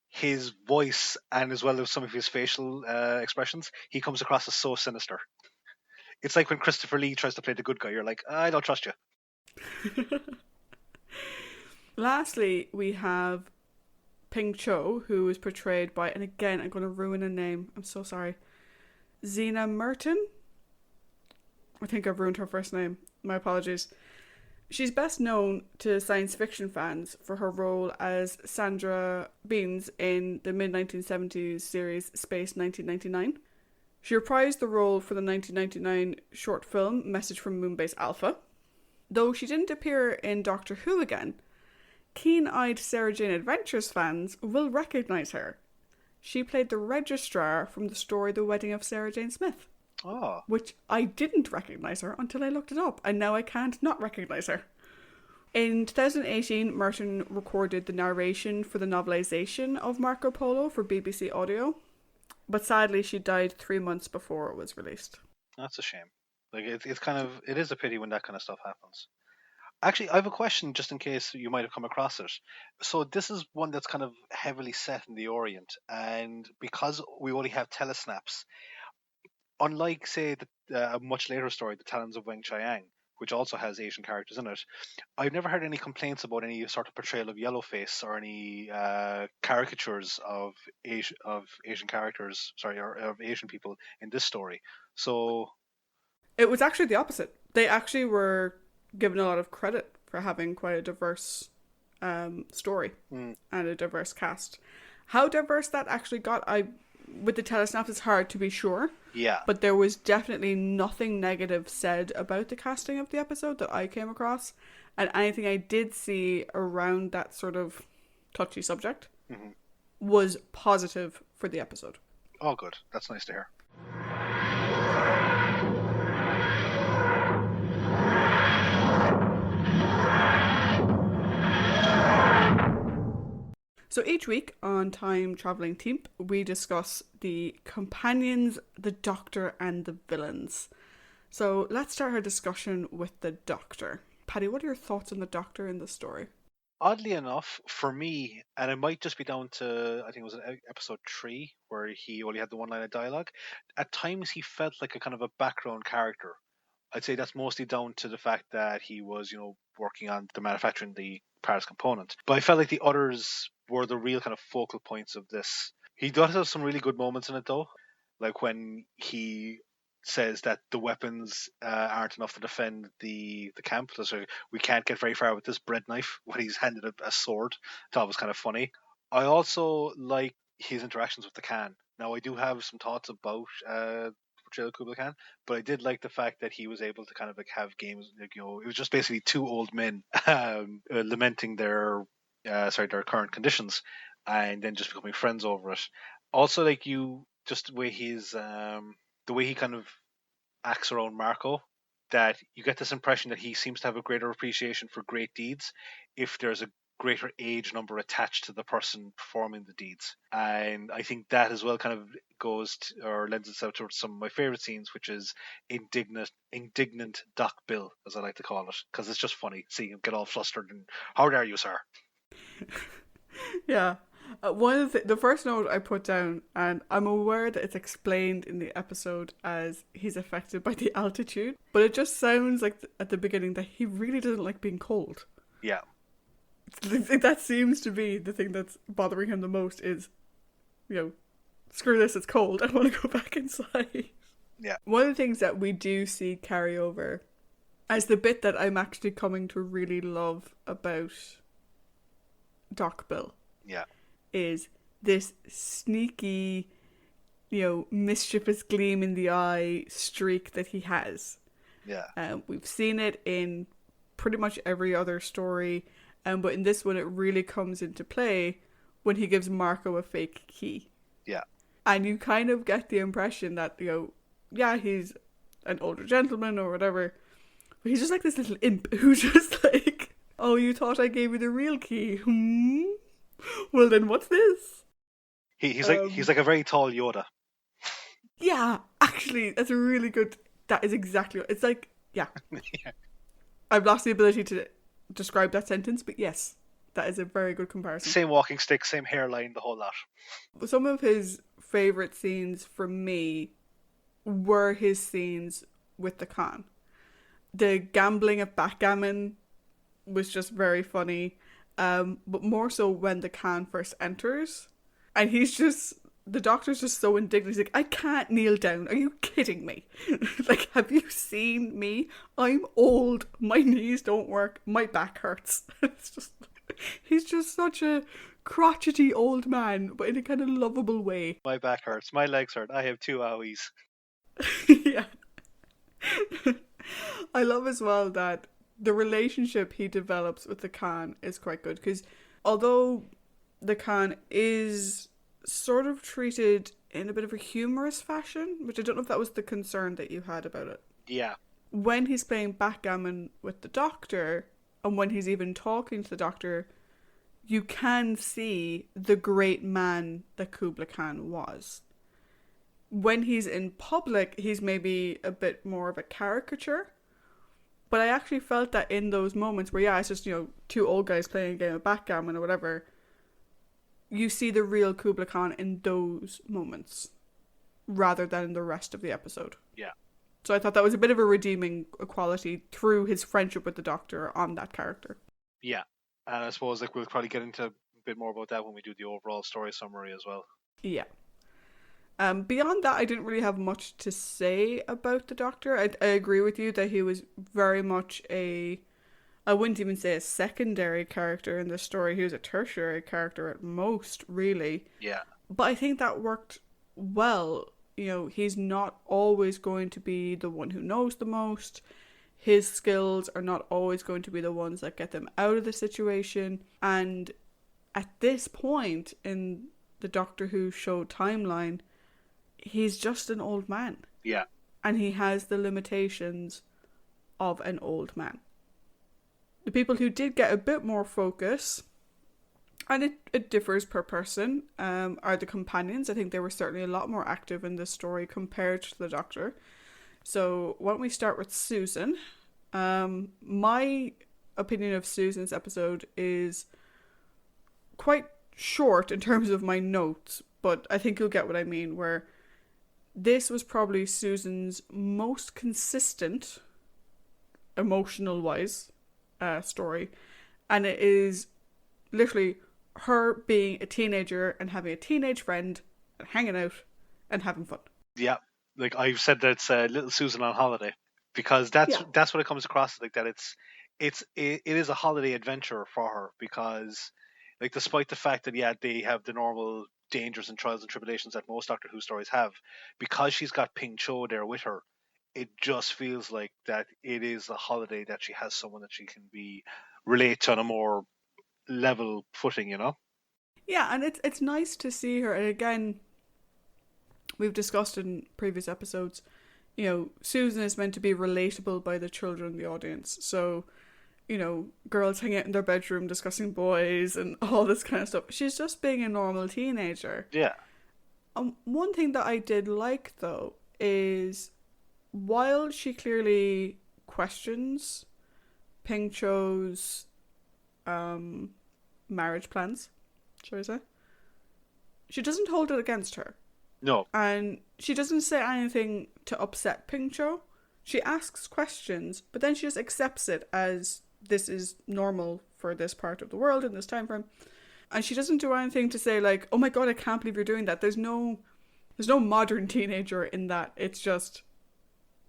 his voice and as well as some of his facial expressions, he comes across as so sinister. It's like when Christopher Lee tries to play the good guy, you're like, I don't trust you. Lastly, we have Ping Cho, who is portrayed by, and again, I'm going to ruin a name. I'm so sorry. Zena Merton? I think I've ruined her first name. My apologies. She's best known to science fiction fans for her role as Sandra Beans in the mid 1970s series Space 1999. She reprised the role for the 1999 short film Message from Moonbase Alpha. Though she didn't appear in Doctor Who again, keen-eyed Sarah Jane Adventures fans will recognise her. She played the registrar from the story The Wedding of Sarah Jane Smith. Oh. Which I didn't recognise her until I looked it up, and now I can't not recognise her. In 2018, Merton recorded the narration for the novelisation of Marco Polo for BBC Audio, but sadly she died 3 months before it was released. That's a shame. Like it's kind of, it is a pity when that kind of stuff happens. Actually, I have a question just in case you might have come across it. So this is one that's kind of heavily set in the Orient, and because we only have telesnaps, unlike say a much later story, The Talons of Weng Chiang, which also has Asian characters in it, I've never heard any complaints about any sort of portrayal of yellowface or any caricatures of Asian characters, sorry, or of Asian people in this story. So It was actually the opposite. They actually were given a lot of credit for having quite a diverse story and a diverse cast. How diverse that actually got, with the telesnaps, it's hard to be sure. yeah, But there was definitely nothing negative said about the casting of the episode that I came across. And anything I did see around that sort of touchy subject was positive for the episode. oh good, that's nice to hear. So each week on Time Travelling Team, we discuss the companions, the Doctor, and the villains. So let's start our discussion with the Doctor. Paddy, what are your thoughts on the Doctor in this story? Oddly enough, for me, and it might just be down to, I think it was episode 3, where he only had the one line of dialogue, at times he felt like a kind of a background character. I'd say that's mostly down to the fact that he was, working on the manufacturing the parts component. But I felt like the others were the real kind of focal points of this. He does have some really good moments in it, though, like when he says that the weapons aren't enough to defend the camp. So we can't get very far with this bread knife when he's handed a sword. Thought was kind of funny. I also like his interactions with the Khan. Now I do have some thoughts about portrayal of Kublai Khan, but I did like the fact that he was able to kind of like have games. Like, it was just basically two old men lamenting their current conditions, and then just becoming friends over it. Also, like just the way he kind of acts around Marco, that you get this impression that he seems to have a greater appreciation for great deeds if there's a greater age number attached to the person performing the deeds. And I think that as well kind of or lends itself towards some of my favorite scenes, which is indignant Doc Bill, as I like to call it, because it's just funny seeing him get all flustered and, how dare you, sir? Yeah. One of the first note I put down, and I'm aware that it's explained in the episode as he's affected by the altitude, but it just sounds like at the beginning that he really doesn't like being cold. Yeah. That seems to be the thing that's bothering him the most is, screw this, it's cold, I want to go back inside. Yeah. One of the things that we do see carry over as the bit that I'm actually coming to really love about Doc Bill. Yeah. Is this sneaky, mischievous gleam in the eye streak that he has. Yeah. We've seen it in pretty much every other story, but in this one it really comes into play when he gives Marco a fake key. Yeah. And you kind of get the impression that, he's an older gentleman or whatever, but he's just like this little imp who's just like, oh, you thought I gave you the real key? Well then, what's this? He's like a very tall Yoda. Yeah, actually, that's a really good. That is exactly what it's like. Yeah, Yeah. I've lost the ability to describe that sentence, but yes, that is a very good comparison. Same walking stick, same hairline, the whole lot. Some of his favorite scenes for me were his scenes with the Khan. The gambling at backgammon was just very funny, but more so when the Khan first enters, and the doctor's just so indignant. He's like, I can't kneel down. Are you kidding me? Like, have you seen me? I'm old. My knees don't work. My back hurts. It's just, he's just such a crotchety old man, but in a kind of lovable way. My back hurts. My legs hurt. I have two owies. Yeah. I love as well that the relationship he develops with the Khan is quite good because although the Khan is sort of treated in a bit of a humorous fashion, which I don't know if that was the concern that you had about it. Yeah. When he's playing backgammon with the doctor, and when he's even talking to the doctor, you can see the great man that Kubla Khan was. When he's in public, he's maybe a bit more of a caricature. But I actually felt that in those moments where, yeah, it's just, two old guys playing a game of backgammon or whatever, you see the real Kubla Khan in those moments rather than in the rest of the episode. Yeah. So I thought that was a bit of a redeeming quality through his friendship with the Doctor on that character. Yeah. And I suppose we'll probably get into a bit more about that when we do the overall story summary as well. Yeah. Beyond that, I didn't really have much to say about the Doctor. I agree with you that he was very much I wouldn't even say a secondary character in the story. He was a tertiary character at most, really. Yeah. But I think that worked well. He's not always going to be the one who knows the most. His skills are not always going to be the ones that get them out of the situation. And at this point in the Doctor Who show timeline, he's just an old man. Yeah. And he has the limitations of an old man. The people who did get a bit more focus, and it differs per person, are the companions. I think they were certainly a lot more active in this story compared to the Doctor. So why don't we start with Susan? My opinion of Susan's episode is quite short in terms of my notes, but I think you'll get what I mean, where this was probably Susan's most consistent, emotional-wise, story. And it is literally her being a teenager and having a teenage friend and hanging out and having fun. Yeah. I've said that it's little Susan on holiday because that's what it comes across like, that it is a holiday adventure for her because despite the fact that they have the normal dangers and trials and tribulations that most Doctor Who stories have, because she's got Ping Cho there with her, it just feels like that it is a holiday that she has someone that she can relate to on a more level footing, Yeah, and it's nice to see her. And again, we've discussed in previous episodes, Susan is meant to be relatable by the children in the audience. So, girls hang out in their bedroom discussing boys and all this kind of stuff. She's just being a normal teenager. Yeah. One thing that I did like, though, is while she clearly questions Ping Cho's marriage plans, shall I say, she doesn't hold it against her. No. And she doesn't say anything to upset Ping Cho. She asks questions, but then she just accepts it as this is normal for this part of the world in this time frame. And she doesn't do anything to say like, oh my god, I can't believe you're doing that. There's no modern teenager in that. It's just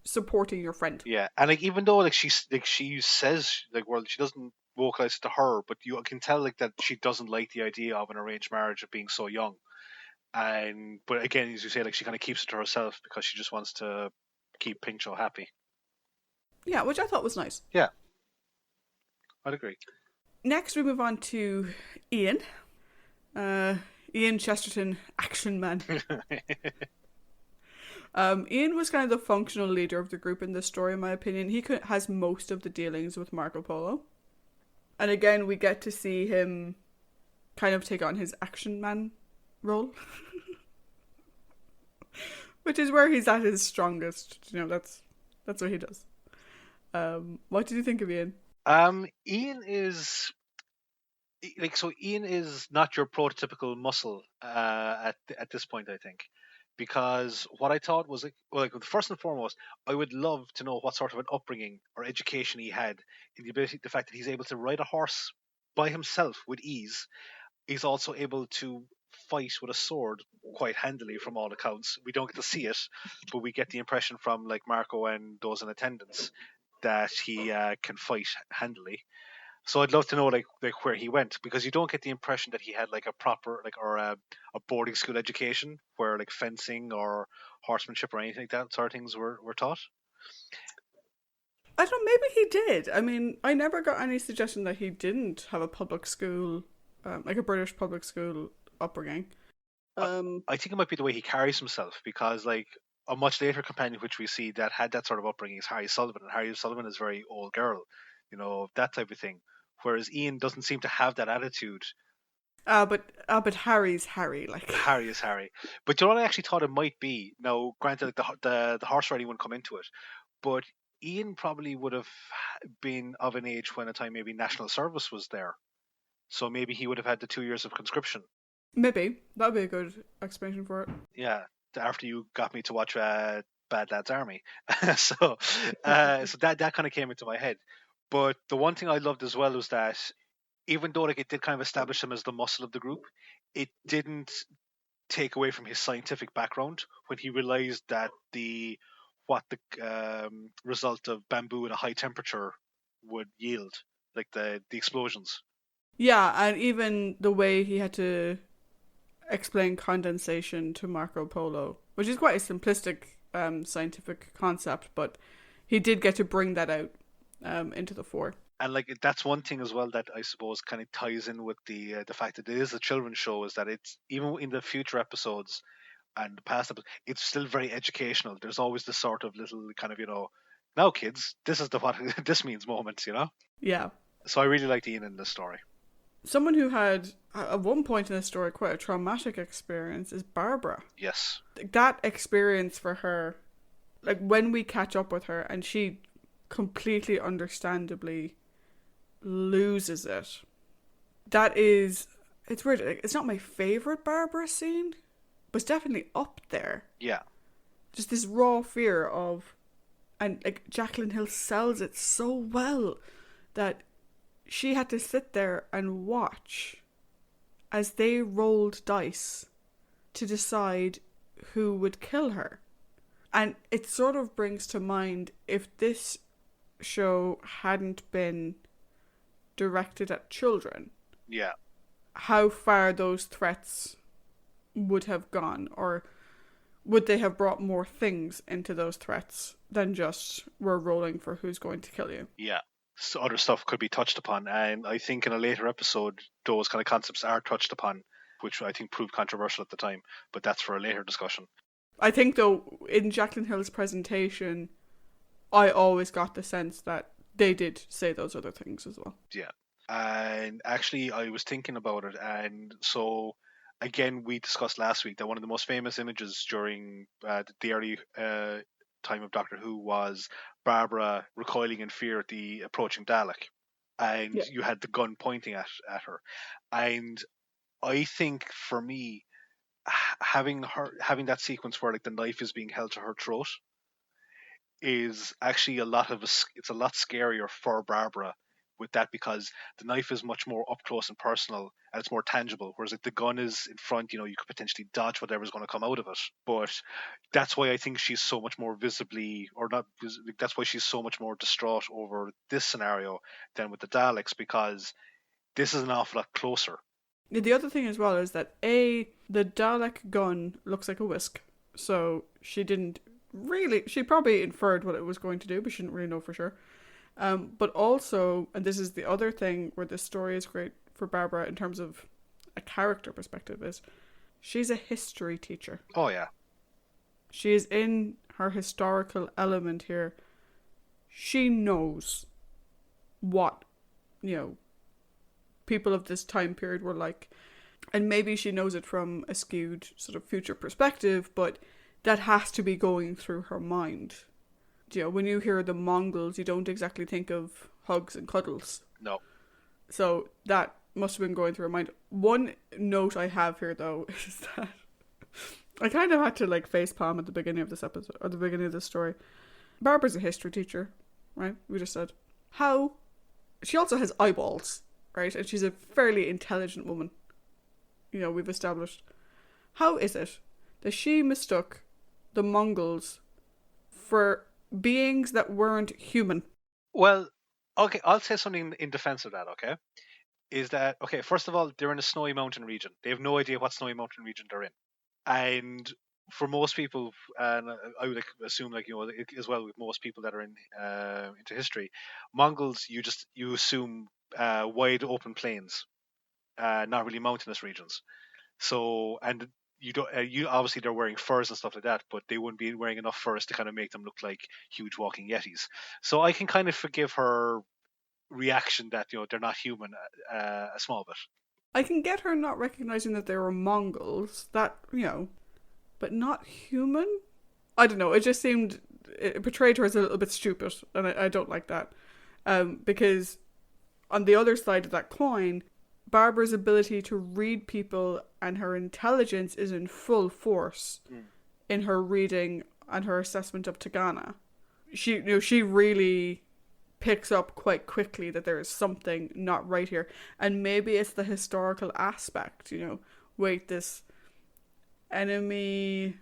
supporting your friend. Yeah, and even though she says well, she doesn't vocalize it to her, but you can tell that she doesn't like the idea of an arranged marriage of being so young. But again, as you say, she kind of keeps it to herself because she just wants to keep Ping Cho happy. Yeah, which I thought was nice. Yeah, I'd agree. Next, we move on to Ian. Ian Chesterton, action man. Ian was kind of the functional leader of the group in this story, in my opinion. He has most of the dealings with Marco Polo. And again, we get to see him kind of take on his action man role. Which is where he's at his strongest. That's what he does. What did you think of Ian? Ian is Ian is not your prototypical muscle at this point, I think, because what I thought was first and foremost, I would love to know what sort of an upbringing or education he had. In the fact that he's able to ride a horse by himself with ease. He's also able to fight with a sword quite handily from all accounts. We don't get to see it, but we get the impression from like Marco and those in attendance that he can fight handily. So I'd love to know like where he went, because you don't get the impression that he had like a proper a boarding school education where like fencing or horsemanship or anything like that sort of things were taught. I don't know, maybe he did. I mean, I never got any suggestion that he didn't have a public school, like a British public school upbringing. I think it might be the way he carries himself, because like a much later companion which we see that had that sort of upbringing is Harry Sullivan, and Harry Sullivan is very old girl, that type of thing. Whereas Ian doesn't seem to have that attitude. But Harry's Harry, like. Harry is Harry. But you know what I actually thought it might be? Now, granted, like the horse riding wouldn't come into it, but Ian probably would have been of an age when a time maybe national service was there. So maybe he would have had the 2 years of conscription. Maybe that'd be a good explanation for it. Yeah, after you got me to watch Bad Lads Army, so that kind of came into my head. But the one thing I loved as well was that even though like it did kind of establish him as the muscle of the group, it didn't take away from his scientific background when he realized that the result of bamboo at a high temperature would yield, like the explosions. Yeah, and even the way he had to explain condensation to Marco Polo, which is quite a simplistic scientific concept, but he did get to bring that out into the fore. And like that's one thing as well that I suppose kind of ties in with the fact that it is a children's show, is that it's even in the future episodes and the past episodes, it's still very educational. There's always this sort of little kind of now kids, this is the what this means moments. Yeah. So I really liked Ian in this story. Someone who had, at one point in the story, quite a traumatic experience is Barbara. Yes. That experience for her, like when we catch up with her and she completely understandably loses it. It's weird. It's not my favourite Barbara scene, but it's definitely up there. Yeah. Just this raw fear of, and like Jacqueline Hill sells it so well that she had to sit there and watch as they rolled dice to decide who would kill her. And it sort of brings to mind, if this show hadn't been directed at children, Yeah. how far those threats would have gone, or would they have brought more things into those threats than just we're rolling for who's going to kill you. Yeah. So other stuff could be touched upon, and I think in a later episode those kind of concepts are touched upon, which I think proved controversial at the time, but that's for a later discussion. I think though, in Jacqueline Hill's presentation, I always got the sense that they did say those other things as well. Yeah. And actually I was thinking about it, and so again we discussed last week that one of the most famous images during the early time of Doctor Who was Barbara recoiling in fear at the approaching Dalek, and you had the gun pointing at her. And I think for me, having that sequence where like the knife is being held to her throat is actually it's a lot scarier for Barbara with that, because the knife is much more up close and personal and it's more tangible, whereas like the gun is in front, you could potentially dodge whatever's going to come out of it. But that's why I think she's so much more visibly, or not, that's why she's so much more distraught over this scenario than with the Daleks, because this is an awful lot closer. The other thing as well is that the Dalek gun looks like a whisk, so she probably inferred what it was going to do, but she didn't really know for sure. But also, and this is the other thing where this story is great for Barbara in terms of a character perspective, is she's a history teacher. Oh yeah. She is in her historical element here. She knows what, people of this time period were like. And maybe she knows it from a skewed sort of future perspective, but that has to be going through her mind. You know, when you hear the Mongols, you don't exactly think of hugs and cuddles. No. So that must have been going through her mind. One note I have here, though, is that I kind of had to like facepalm at the beginning of this episode, or the beginning of this story. Barbara's a history teacher, right? We just said. How? She also has eyeballs, right? And she's a fairly intelligent woman. You know, we've established. How is it that she mistook the Mongols for beings that weren't human? Well, okay, I'll say something in defense of that, okay? Is that, okay, first of all, they're in a snowy mountain region. They have no idea what snowy mountain region they're in. And for most people, and I would assume, like, you know, as well with most people that are in into history, Mongols, you assume wide open plains, not really mountainous regions. So, and you don't, you obviously they're wearing furs and stuff like that, but they wouldn't be wearing enough furs to kind of make them look like huge walking yetis. So I can kind of forgive her reaction that, you know, they're not human a small bit. I can get her not recognizing that they were Mongols, that, you know, but not human? I don't know, it just seemed, it portrayed her as a little bit stupid, and I don't like that. Because on the other side of that coin, Barbara's ability to read people and her intelligence is in full force in her reading and her assessment of Tagana. She really picks up quite quickly that there is something not right here. And maybe it's the historical aspect, you know. Wait, this enemy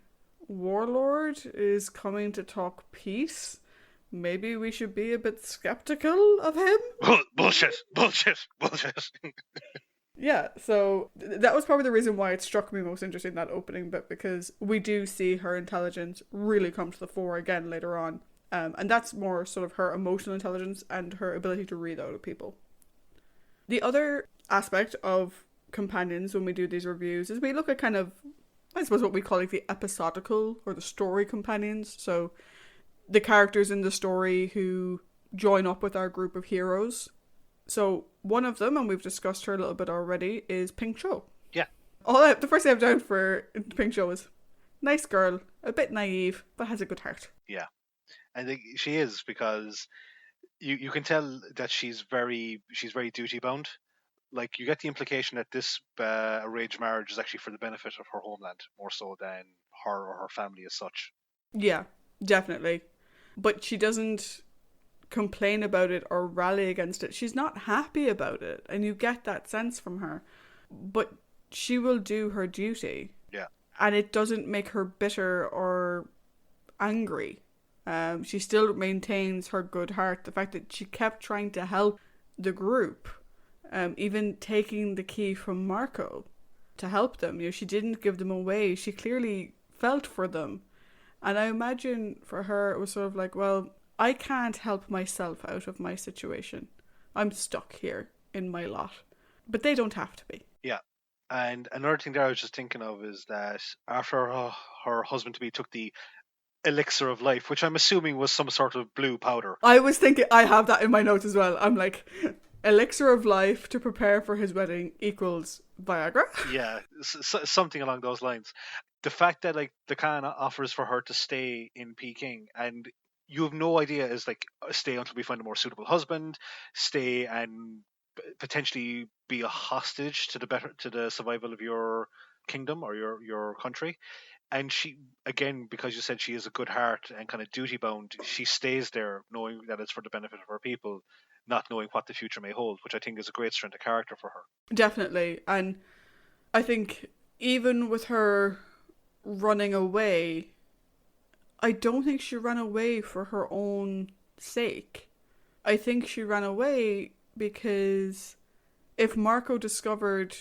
warlord is coming to talk peace. Maybe we should be a bit skeptical of him? Bullshit. Yeah, so that was probably the reason why it struck me most interesting, that opening bit, because we do see her intelligence really come to the fore again later on. And that's more sort of her emotional intelligence and her ability to read out of people. The other aspect of companions when we do these reviews is we look at kind of, I suppose, what we call like the episodical or the story companions. So the characters in the story who join up with our group of heroes. So one of them, and we've discussed her a little bit already, is Pink Cho. Yeah. The first thing I've done for Pink Cho is nice girl, a bit naive, but has a good heart. Yeah. I think she is, because you can tell that she's very duty bound. Like, you get the implication that this arranged marriage is actually for the benefit of her homeland more so than her or her family as such. Yeah, definitely. But she doesn't complain about it or rally against it. She's not happy about it, and you get that sense from her. But she will do her duty. Yeah. And it doesn't make her bitter or angry. She still maintains her good heart. The fact that she kept trying to help the group, even taking the key from Marco to help them. You know, she didn't give them away. She clearly felt for them. And I imagine for her it was sort of like, well, I can't help myself out of my situation. I'm stuck here in my lot. But they don't have to be. Yeah. And another thing there I was just thinking of is that after her husband-to-be took the elixir of life, which I'm assuming was some sort of blue powder. I was thinking, I have that in my notes as well. I'm like, elixir of life to prepare for his wedding equals Viagra. Yeah, something along those lines. The fact that, like, the Khan offers for her to stay in Peking, and you have no idea, is like, stay until we find a more suitable husband, stay and potentially be a hostage to the survival of your kingdom or your country. And she, again, because you said she has a good heart and kind of duty bound, she stays there knowing that it's for the benefit of her people, not knowing what the future may hold, which I think is a great strength of character for her. Definitely. And I think even with her running away, I don't think she ran away for her own sake. I think she ran away because if Marco discovered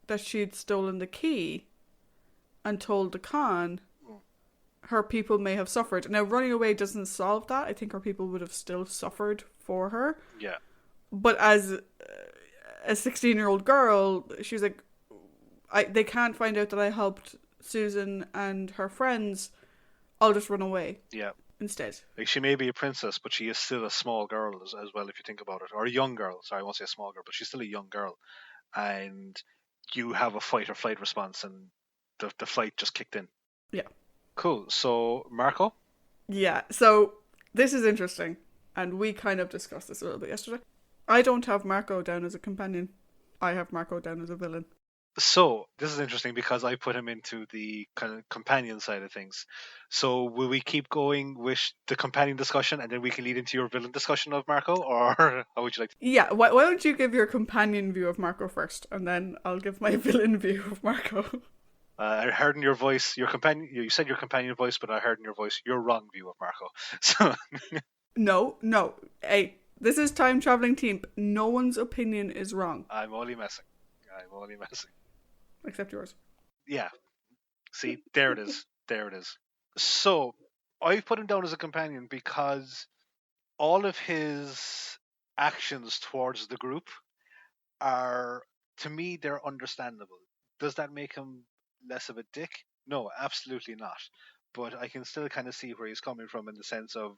that she'd stolen the key and told the Khan, her people may have suffered. Now, running away doesn't solve that. I think her people would have still suffered for her. Yeah. But as a 16-year-old girl, she's like, they can't find out that I helped Susan and her friends. I'll just run away. Yeah. Instead. Like, she may be a princess, but she is still a small girl as well, if you think about it. Or a young girl. Sorry, I won't say a small girl, but she's still a young girl. And you have a fight or flight response, and the flight just kicked in. Yeah. Cool. So, Marco? Yeah, so this is interesting, and we kind of discussed this a little bit yesterday. I don't have Marco down as a companion. I have Marco down as a villain. So, this is interesting because I put him into the kind of companion side of things. So, will we keep going with the companion discussion and then we can lead into your villain discussion of Marco? Or how would you like to? Yeah, why don't you give your companion view of Marco first, and then I'll give my villain view of Marco. I heard in your voice, your companion, you said your companion voice, but I heard in your voice your wrong view of Marco. So, No, no. Hey, this is time traveling team. No one's opinion is wrong, I'm only messing. I'm only messing. except yours. Yeah. See, there it is. There it is. So, I put him down as a companion because all of his actions towards the group are, to me, they're understandable. Does that make him less of a dick? No, absolutely not. But I can still kind of see where he's coming from in the sense of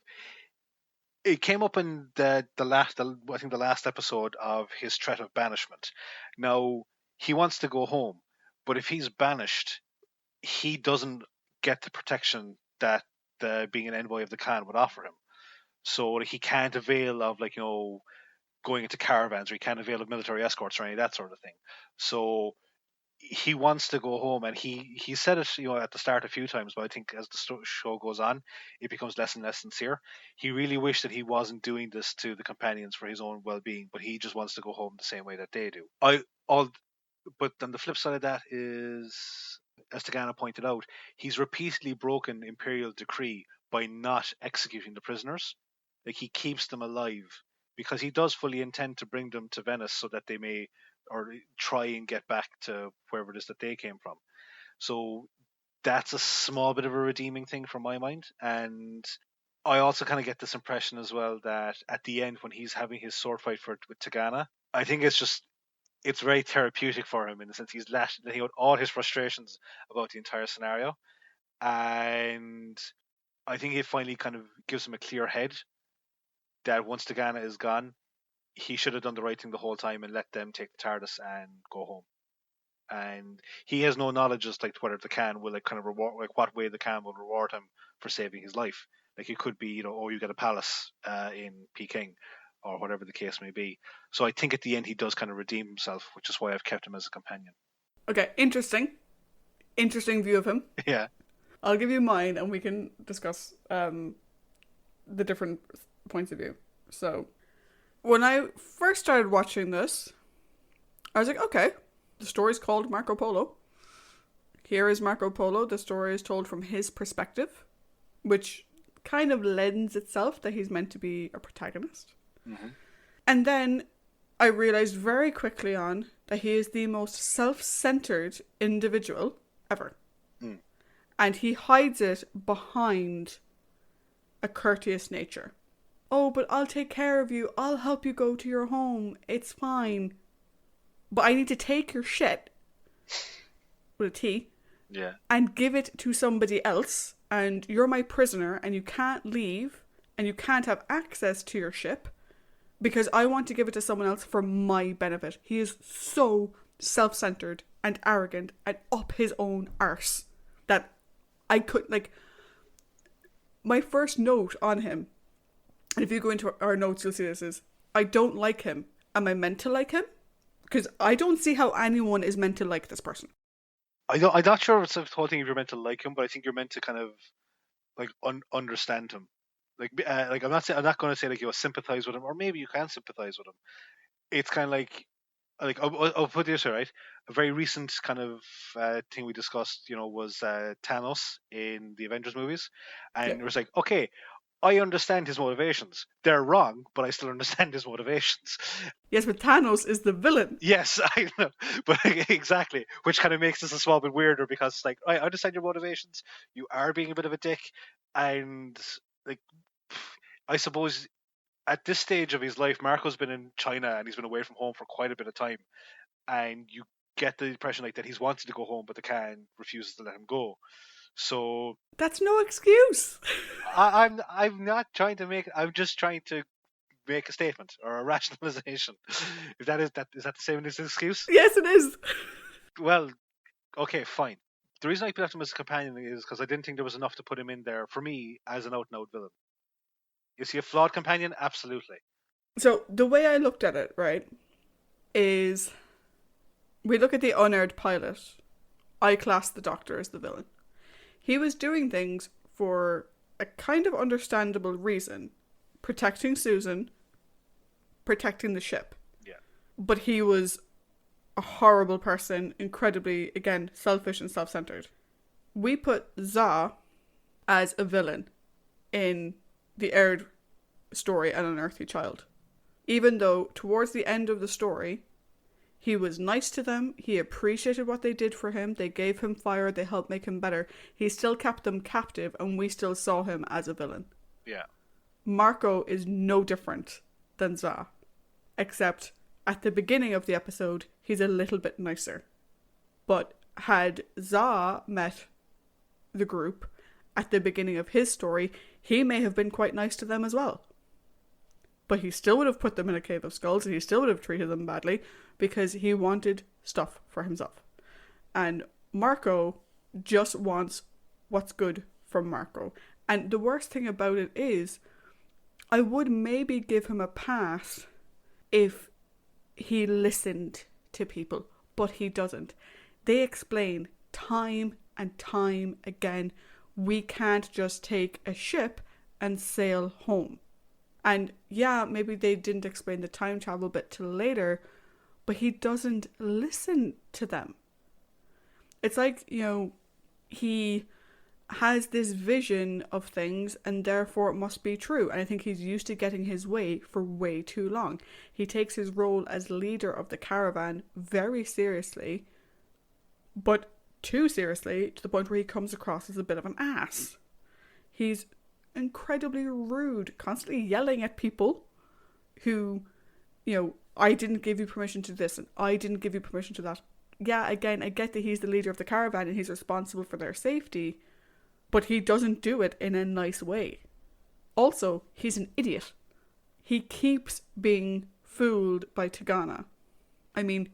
it came up in I think the last episode of his threat of banishment. Now he wants to go home, but if he's banished, he doesn't get the protection that the being an envoy of the Khan would offer him. So he can't avail of going into caravans, or he can't avail of military escorts or any of that sort of thing. So he wants to go home, and he said it at the start a few times, but I think as the show goes on it becomes less and less sincere. He really wished that he wasn't doing this to the companions for his own well-being, but he just wants to go home the same way that they do. But then the flip side of that is, as Tagana pointed out, he's repeatedly broken imperial decree by not executing the prisoners. Like, he keeps them alive because he does fully intend to bring them to Venice so that they may, or try and get back to wherever it is that they came from. So that's a small bit of a redeeming thing from my mind. And I also kind of get this impression as well that at the end, when he's having his sword fight with Tagana, I think it's very therapeutic for him in the sense he's letting out all his frustrations about the entire scenario. And I think it finally kind of gives him a clear head that once Tagana is gone, he should have done the right thing the whole time and let them take the TARDIS and go home. And he has no knowledge as like whether the Khan will kind of reward, what way the Khan will reward him for saving his life. Like, it could be, you get a palace in Peking, or whatever the case may be. So I think at the end he does kind of redeem himself, which is why I've kept him as a companion. Okay, interesting view of him. Yeah. I'll give you mine, and we can discuss the different points of view. So, when I first started watching this, I was like, okay, the story's called Marco Polo. Here is Marco Polo. The story is told from his perspective, which kind of lends itself that he's meant to be a protagonist. Mm-hmm. And then I realized very quickly on that he is the most self-centered individual ever. Mm. And he hides it behind a courteous nature. Oh, but I'll take care of you. I'll help you go to your home. It's fine. But I need to take your shit, with a T, Yeah. and give it to somebody else. And you're my prisoner, and you can't leave, and you can't have access to your ship, because I want to give it to someone else for my benefit. He is so self-centered and arrogant and up his own arse that I could, my first note on him, and if you go into our notes you'll see this, is I don't like him. Am I meant to like him? Because I don't see how anyone is meant to like this person. I'm not sure if it's the whole thing if you're meant to like him, but I think you're meant to kind of understand him. I'm not going to say sympathize with him, or maybe you can sympathize with him. It's kind of like I'll put this right. A very recent kind of thing we discussed, was Thanos in the Avengers movies, and Yep. it was like, okay, I understand his motivations. They're wrong, but I still understand his motivations. Yes, but Thanos is the villain. Yes, I know, but exactly, which kind of makes this a small bit weirder because it's like, I understand your motivations. You are being a bit of a dick, and like, I suppose at this stage of his life, Marco's been in China and he's been away from home for quite a bit of time, and you get the impression that he's wanted to go home, but the Khan refuses to let him go. So That's no excuse. I'm not trying to make. I'm just trying to make a statement or a rationalization. Is that the same as an excuse? Yes, it is. Well, okay, fine. The reason I left him as a companion is because I didn't think there was enough to put him in there for me as an out-and-out villain. Is he a flawed companion? Absolutely. So the way I looked at it, right, is we look at the unaired pilot. I class the Doctor as the villain. He was doing things for a kind of understandable reason, protecting Susan, protecting the ship. Yeah. But he was a horrible person, incredibly, again, selfish and self-centered. We put Za as a villain in the aired story An Unearthly Child. Even though towards the end of the story, he was nice to them, he appreciated what they did for him, they gave him fire, they helped make him better, he still kept them captive and we still saw him as a villain. Yeah. Marco is no different than Za, except at the beginning of the episode, he's a little bit nicer. But had Za met the group at the beginning of his story, he may have been quite nice to them as well. But he still would have put them in a cave of skulls and he still would have treated them badly because he wanted stuff for himself. And Marco just wants what's good from Marco. And the worst thing about it is, I would maybe give him a pass if he listened to people, but he doesn't. They explain time and time again, we can't just take a ship and sail home. And yeah, maybe they didn't explain the time travel bit till later, but he doesn't listen to them. It's like, he has this vision of things and therefore it must be true. And I think he's used to getting his way for way too long. He takes his role as leader of the caravan very seriously, but too seriously to the point where he comes across as a bit of an ass. He's incredibly rude, constantly yelling at people who, I didn't give you permission to this and I didn't give you permission to that. Yeah, again, I get that he's the leader of the caravan and he's responsible for their safety, but he doesn't do it in a nice way. Also, he's an idiot. He keeps being fooled by Tagana. I mean,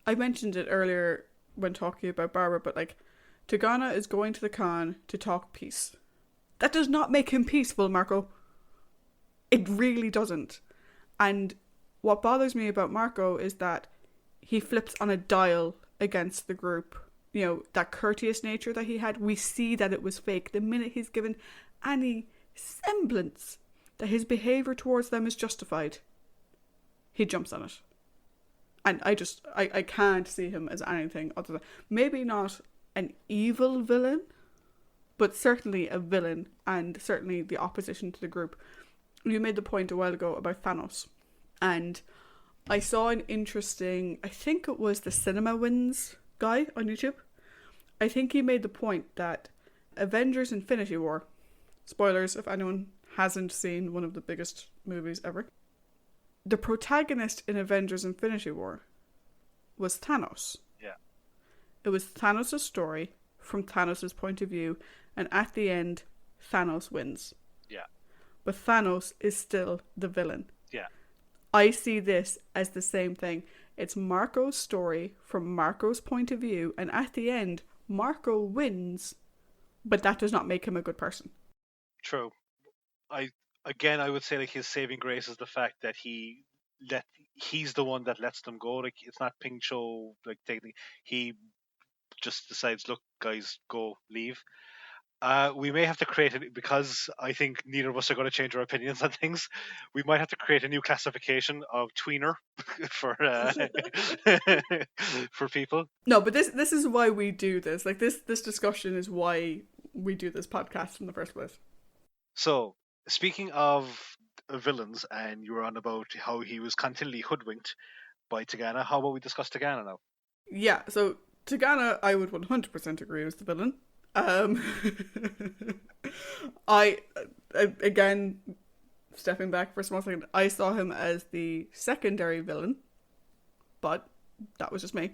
I mentioned it earlier when talking about Barbara, but Tagana is going to the con to talk peace. That does not make him peaceful, Marco. It really doesn't. And what bothers me about Marco is that he flips on a dial against the group. That courteous nature that he had, we see that it was fake. The minute he's given any semblance that his behaviour towards them is justified, he jumps on it. And I can't see him as anything other than, maybe not an evil villain, but certainly a villain and certainly the opposition to the group. You made the point a while ago about Thanos. And I saw an interesting, I think it was the Cinema Wins guy on YouTube. I think he made the point that Avengers Infinity War, spoilers if anyone hasn't seen one of the biggest movies ever, the protagonist in Avengers Infinity War was Thanos. Yeah. It was Thanos' story from Thanos' point of view, and at the end, Thanos wins. Yeah. But Thanos is still the villain. Yeah. I see this as the same thing. It's Marco's story from Marco's point of view, and at the end, Marco wins, but that does not make him a good person. True. I would say his saving grace is the fact that he's the one that lets them go. It's not Ping Cho he just decides, look guys, go, leave. We may have to create it, because I think neither of us are going to change our opinions on things. We might have to create a new classification of tweener for for people. No, but this is why we do this. This discussion is why we do this podcast in the first place. So, speaking of villains, and you were on about how he was continually hoodwinked by Tagana, how about we discuss Tagana now? Yeah, so Tagana, I would 100% agree, was the villain. I again, stepping back for a small second, I saw him as the secondary villain, but that was just me.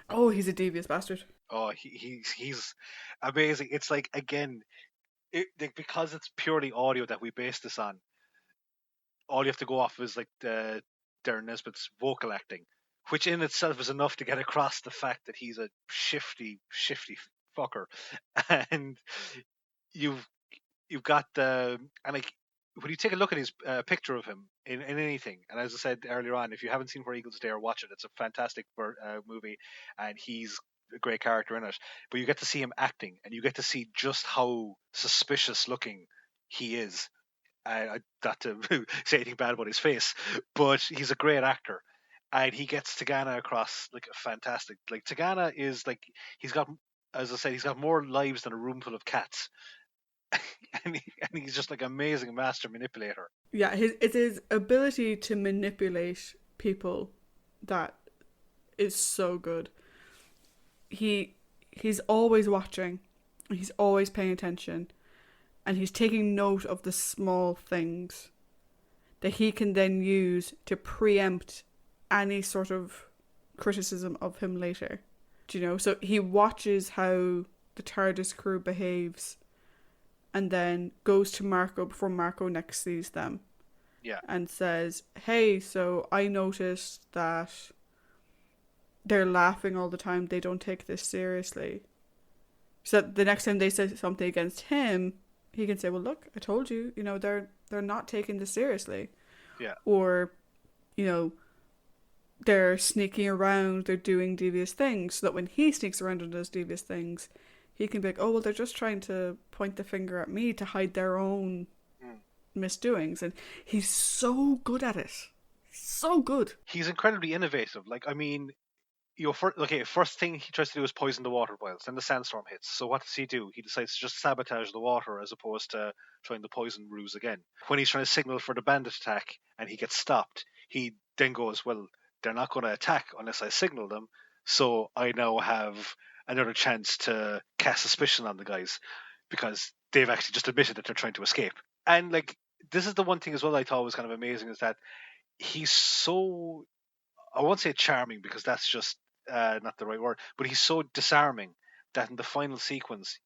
Oh, he's a devious bastard. Oh, he's amazing. It's again, because it's purely audio that we base this on, all you have to go off is Darren Nesbitt's vocal acting, which in itself is enough to get across the fact that he's a shifty fucker. And you've you've got the and like when you take a look at his picture of him in anything, and as I said earlier on, if you haven't seen Where Eagles Dare, watch it. It's a fantastic movie, and he's a great character in it. But you get to see him acting, and you get to see just how suspicious looking he is. Not to say anything bad about his face, but he's a great actor, and he gets Tagana across like a fantastic. Like Tagana is like he's got, as I said, he's got more lives than a room full of cats, and he's just like an amazing master manipulator. Yeah, it's his ability to manipulate people that is so good. He's always watching, he's always paying attention, and he's taking note of the small things that he can then use to preempt any sort of criticism of him later. Do you know? So he watches how the TARDIS crew behaves and then goes to Marco before Marco next sees them. Yeah. And says, hey, so I noticed that they're laughing all the time. They don't take this seriously. So that the next time they say something against him, he can say, well, look, I told you, they're not taking this seriously. Yeah. Or, they're sneaking around, they're doing devious things, so that when he sneaks around and does devious things, he can be like, oh, well, they're just trying to point the finger at me to hide their own misdoings. And he's so good at it. So good. He's incredibly innovative. Like, I mean, first thing he tries to do is poison the water boils, then the sandstorm hits. So what does he do? He decides to just sabotage the water as opposed to trying the poison ruse again. When he's trying to signal for the bandit attack and he gets stopped, he then goes, well, they're not going to attack unless I signal them, so I now have another chance to cast suspicion on the guys because they've actually just admitted that they're trying to escape. And like, this is the one thing as well I thought was kind of amazing, is that he's so, I won't say charming because that's just not the right word, but he's so disarming that in the final sequence,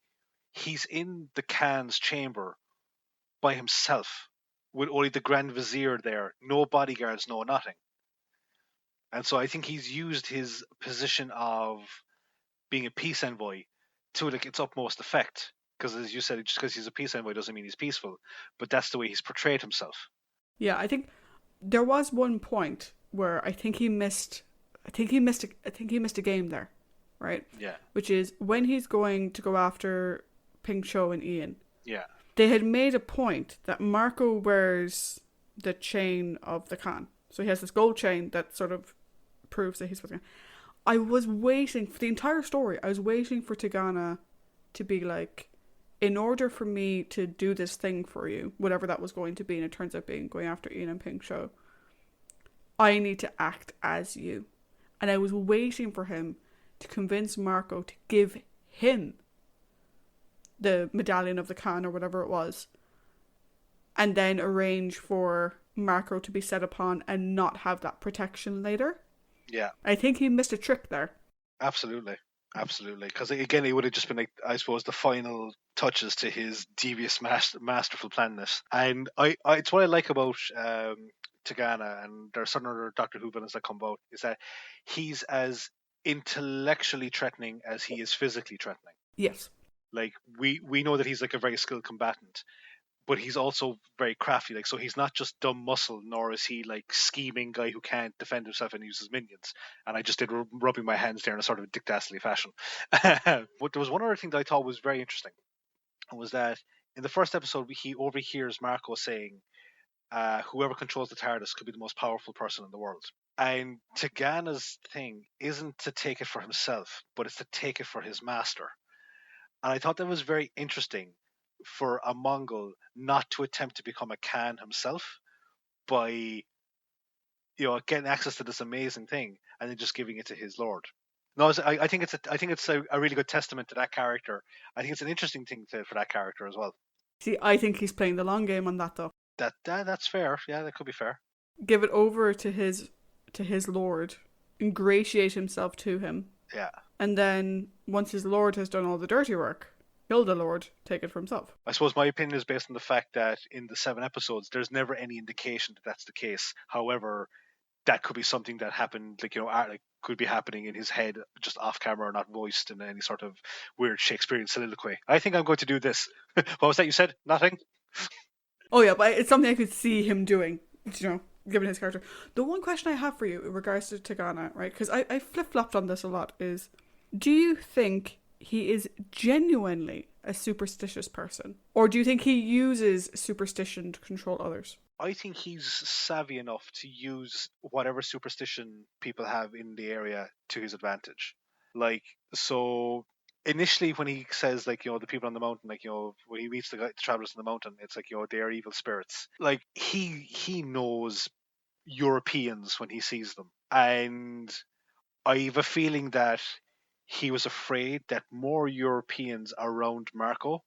he's in the Khan's chamber by himself with only the Grand Vizier there, no bodyguards, no nothing. And so I think he's used his position of being a peace envoy to like its utmost effect. Because as you said, just because he's a peace envoy doesn't mean he's peaceful, but that's the way he's portrayed himself. Yeah, I think there was one point where I think he missed a game there, right? Yeah. Which is when he's going to go after Pink Cho and Ian. Yeah. They had made a point that Marco wears the chain of the Khan. So he has this gold chain that sort of proves that he's with the Khan. I was waiting for the entire story. I was waiting for Tagana to be like, in order for me to do this thing for you, whatever that was going to be, and it turns out being going after Ian and Pink Cho, I need to act as you. And I was waiting for him to convince Marco to give him the medallion of the Khan or whatever it was, and then arrange for Marco to be set upon and not have that protection later. Yeah. I think he missed a trick there. Absolutely. Because again, it would have just been like, I suppose, the final touches to his devious, masterful plan. And it's what I like about Tagana, and there are certain other Doctor Who villains that come out, is that he's as intellectually threatening as he is physically threatening. Yes. Like we know that he's like a very skilled combatant, but he's also very crafty. Like, so he's not just dumb muscle, nor is he like scheming guy who can't defend himself and uses minions. And I just did rubbing my hands there in a sort of Dick Dastardly fashion. But there was one other thing that I thought was very interesting, was that in the first episode he overhears Marco saying, whoever controls the TARDIS could be the most powerful person in the world. And Tagana's thing isn't to take it for himself, but it's to take it for his master. And I thought that was very interesting for a Mongol not to attempt to become a Khan himself by, getting access to this amazing thing and then just giving it to his lord. No, I think it's a really good testament to that character. I think it's an interesting thing for that character as well. See, I think he's playing the long game on that though. That's fair. Yeah, that could be fair. Give it over to his lord, ingratiate himself to him. Yeah. And then once his lord has done all the dirty work, he'll the lord take it for himself. I suppose my opinion is based on the fact that in the 7 episodes, there's never any indication that that's the case. However, that could be something that happened, like, like could be happening in his head, just off camera, not voiced in any sort of weird Shakespearean soliloquy. I think I'm going to do this. What was that you said? Nothing? Oh yeah, but it's something I could see him doing, given his character. The one question I have for you in regards to Tagana, right? Because I flip-flopped on this a lot, is do you think he is genuinely a superstitious person? Or do you think he uses superstition to control others? I think he's savvy enough to use whatever superstition people have in the area to his advantage. Like, so initially when he says, like, the people on the mountain, like, when he meets the travelers on the mountain, it's like, they are evil spirits. Like, he knows Europeans when he sees them. And I have a feeling that he was afraid that more Europeans around Marco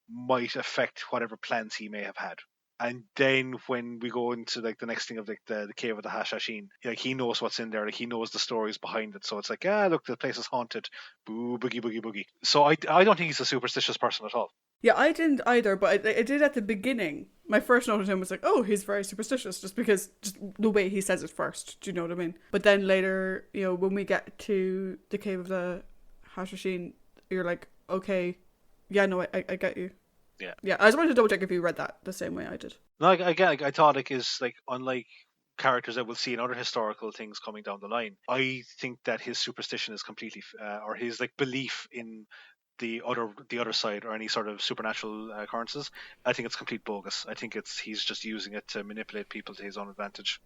might affect whatever plans he may have had. And then when we go into like the next thing of like the cave of the Hashashin, like he knows what's in there, like he knows the stories behind it. So it's like, look, the place is haunted. Boo, boogie, boogie, boogie. So I don't think he's a superstitious person at all. Yeah, I didn't either, but I did at the beginning. My first note of him was like, oh, he's very superstitious, just because just the way he says it first. Do you know what I mean? But then later, when we get to the cave of the Hashashin, you're like, okay, yeah, no, I get you. Yeah. Yeah, I just wanted to double check if you read that the same way I did. No, I thought like is like unlike characters that we'll see in other historical things coming down the line. I think that his superstition is completely, or his like belief in the other side or any sort of supernatural occurrences. I think it's complete bogus. I think he's just using it to manipulate people to his own advantage.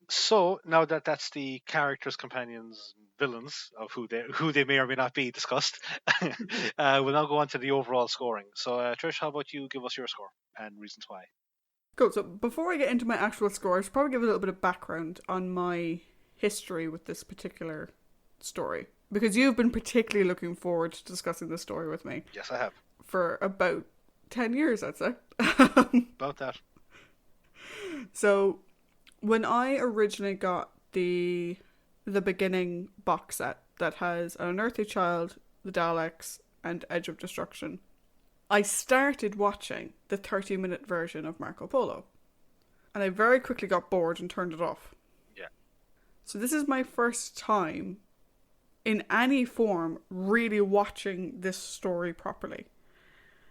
So now that that's the characters, companions, villains of who they may or may not be discussed, we'll now go on to the overall scoring. So Trish, how about you give us your score and reasons why? Cool. So before I get into my actual score, I should probably give a little bit of background on my history with this particular story, because you've been particularly looking forward to discussing this story with me. Yes, I have. For about 10 years, I'd say. About that. So when I originally got the beginning box set that has An Unearthly Child, The Daleks, and Edge of Destruction, I started watching the 30-minute version of Marco Polo. And I very quickly got bored and turned it off. Yeah. So this is my first time in any form really watching this story properly.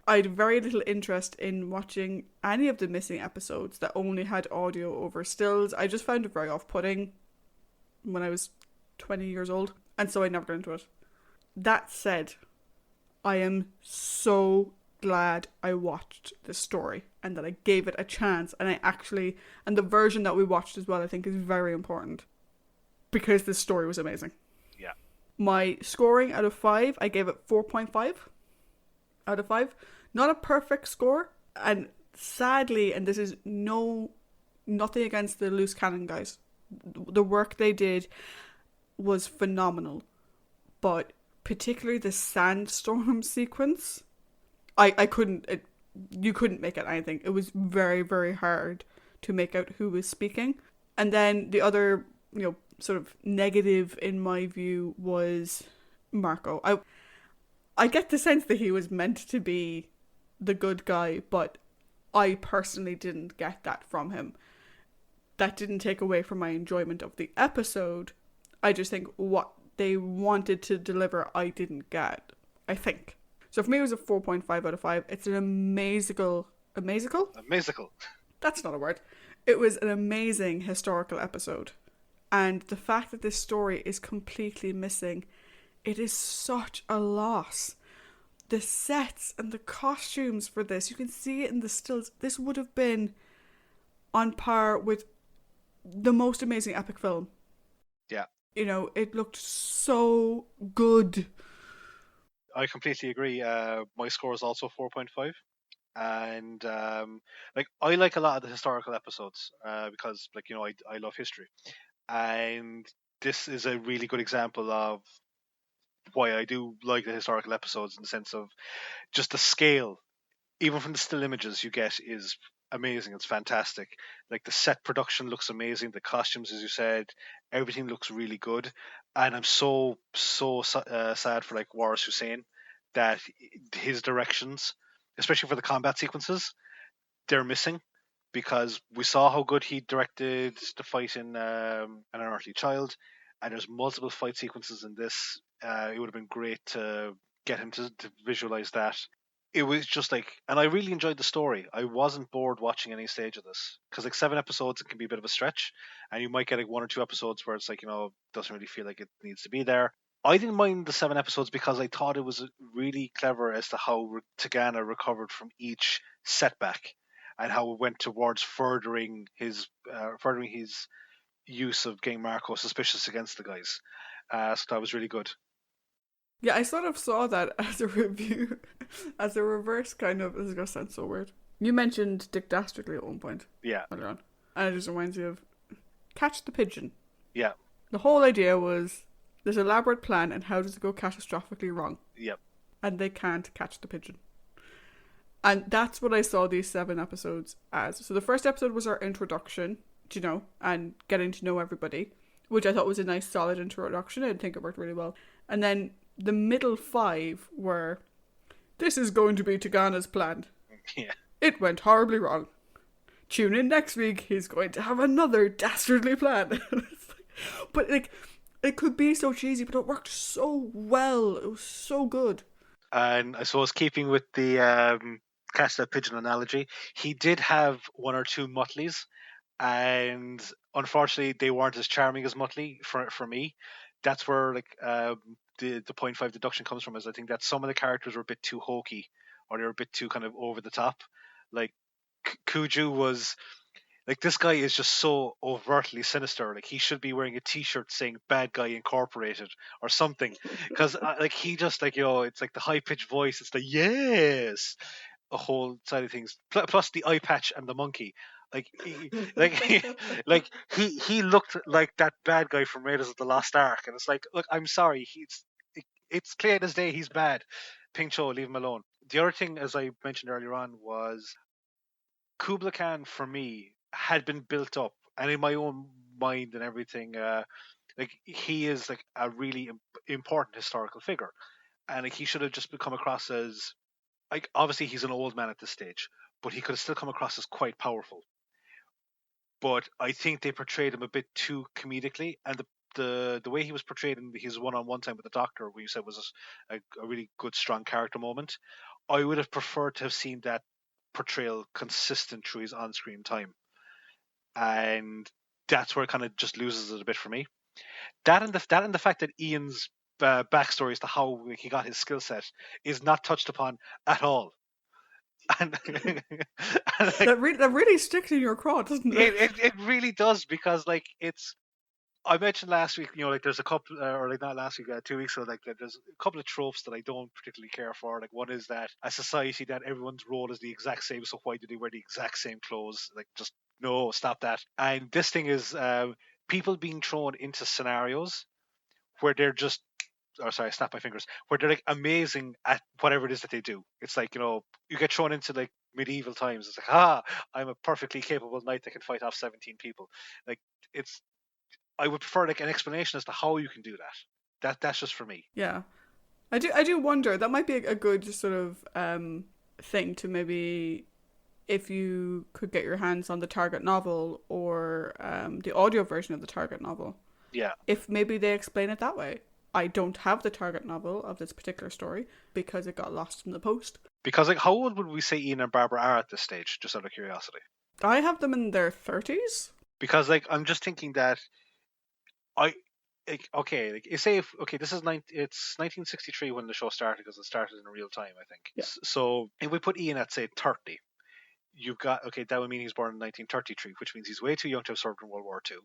I had very little interest in watching any of the missing episodes that only had audio over stills. I just found it very off-putting when I was 20 years old, and so I never got into it. That said, I am so glad I watched this story and that I gave it a chance, and the version that we watched as well, I think is very important because this story was amazing. Yeah. My scoring out of 5, I gave it 4.5 out of 5. Not a perfect score, and sadly, and this is nothing against the Loose Cannon guys, the work they did was phenomenal, but particularly the sandstorm sequence, you couldn't make out anything. It was very, very hard to make out who was speaking. And then the other, sort of negative in my view was Marco. I get the sense that he was meant to be the good guy, but I personally didn't get that from him. That didn't take away from my enjoyment of the episode. I just think what they wanted to deliver, I didn't get, I think. So for me, it was a 4.5 out of 5. It's an amazical? That's not a word. It was an amazing historical episode. And the fact that this story is completely missing, it is such a loss. The sets and the costumes for this, you can see it in the stills. This would have been on par with the most amazing epic film. Yeah. It looked so good. I completely agree. My score is also 4.5. And I like a lot of the historical episodes because I love history. And this is a really good example of why I do like the historical episodes, in the sense of just the scale, even from the still images you get, is amazing. It's fantastic. Like the set production looks amazing. The costumes, as you said, everything looks really good. and I'm so sad for like Waris Hussein that his directions, especially for the combat sequences, they're missing, because we saw how good he directed the fight in An Unearthly Child, and there's multiple fight sequences in this. It would have been great to get him to visualize that. It was just like, and I really enjoyed the story. I wasn't bored watching any stage of this, because like 7 episodes, it can be a bit of a stretch, and you might get like 1 or 2 episodes where it's like, doesn't really feel like it needs to be there. I didn't mind the 7 episodes because I thought it was really clever as to how Tagana recovered from each setback, and how it went towards furthering his use of getting Marco suspicious against the guys. So that was really good. Yeah, I sort of saw that as a review, as a reverse kind of. This is gonna sound so weird. You mentioned Dick Dastardly at one point Yeah, earlier on, and it just reminds you of Catch the Pigeon. yeah, The whole idea was there's an elaborate plan, and how does it go catastrophically wrong? yep, And they can't catch the pigeon. And that's what I saw these 7 episodes as. So the first episode was our introduction, and getting to know everybody, which I thought was a nice, solid introduction. I think it worked really well. And then the middle 5 were, this is going to be Tagana's plan. yeah. It went horribly wrong. Tune in next week. He's going to have another dastardly plan. But like, it could be so cheesy, but it worked so well. It was so good. And I suppose keeping with the catch that pigeon analogy, he did have 1 or 2 Mutleys, and unfortunately they weren't as charming as Mutley for me. That's where like the point 5 deduction comes from, is I think that some of the characters were a bit too hokey, or they were a bit too kind of over the top. Like Kuju was like, this guy is just so overtly sinister. Like, he should be wearing a T-shirt saying "Bad Guy Incorporated" or something, because like he just like, it's like the high pitched voice. It's the yes, a whole side of things. Plus the eye patch and the monkey. Like, like he looked like that bad guy from Raiders of the Lost Ark, and it's like, look, I'm sorry, it's clear as day he's bad. Ping Cho, leave him alone. The other thing, as I mentioned earlier on, was Kubla Khan for me had been built up, and in my own mind and everything, like he is like a really important historical figure, and like he should have just come across as, like, obviously he's an old man at this stage, but he could have still come across as quite powerful. But I think they portrayed him a bit too comedically, and the way he was portrayed in his one-on-one time with the Doctor, where you said was a really good, strong character moment, I would have preferred to have seen that portrayal consistent through his on-screen time, and that's where it kind of just loses it a bit for me. That and the fact that Ian's backstory as to how he got his skill set is not touched upon at all, and, and like, That really sticks in your craw, doesn't it? it really does, because like I mentioned last week, like there's a couple, or like not last week, 2 weeks ago, like there's a couple of tropes that I don't particularly care for. Like, one is that a society that everyone's role is the exact same, so why do they wear the exact same clothes? Like, just no, stop that. And this thing is people being thrown into scenarios where they're just, or sorry, I snap my fingers, where they're like amazing at whatever it is that they do. It's like, you get thrown into like medieval times. It's like, I'm a perfectly capable knight that can fight off 17 people. Like, it's I would prefer like an explanation as to how you can do that. That's just for me. Yeah. I do wonder, that might be a good sort of thing to maybe, if you could get your hands on the Target novel, or the audio version of the Target novel, Yeah, if maybe they explain it that way. I don't have the Target novel of this particular story because it got lost in the post. because like, how old would we say Ian and Barbara are at this stage? Just out of curiosity. I have them in their 30s. Because like, I'm just thinking that I. Like, okay, like you say, okay, it's 1963 when the show started, because it started in real time, I think. Yeah. So if we put Ian at say 30, you've got, okay, that would mean he's born in 1933, which means he's way too young to have served in World War II.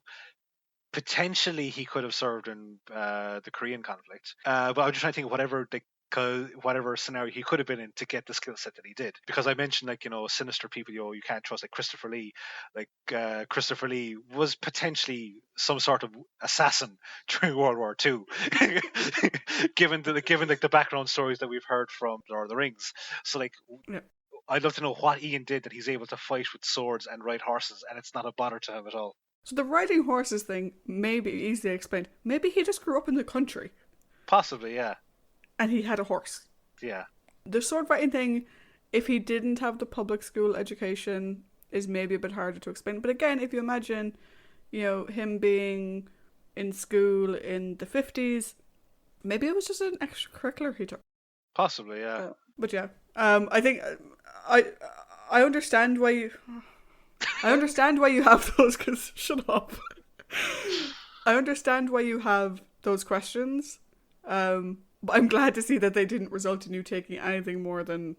Potentially, he could have served in the Korean conflict. But I'm just trying to think of whatever scenario he could have been in to get the skill set that he did. Because I mentioned, like, sinister people, you can't trust, like Christopher Lee. Like, Christopher Lee was potentially some sort of assassin during World War II, given like the background stories that we've heard from Lord of the Rings. So like, Yeah. I'd love to know what Ian did that he's able to fight with swords and ride horses, and it's not a bother to him at all. So the riding horses thing may be easily explained. Maybe he just grew up in the country Possibly, yeah. and he had a horse. Yeah. The sword fighting thing, if he didn't have the public school education, is maybe a bit harder to explain. But again, if you imagine, him being in school in the 50s, maybe it was just an extracurricular he took. Possibly, yeah. But yeah, I think I I understand why you. I understand why you have those. Cause shut up. I understand why you have those questions. But I'm glad to see that they didn't result in you taking anything more than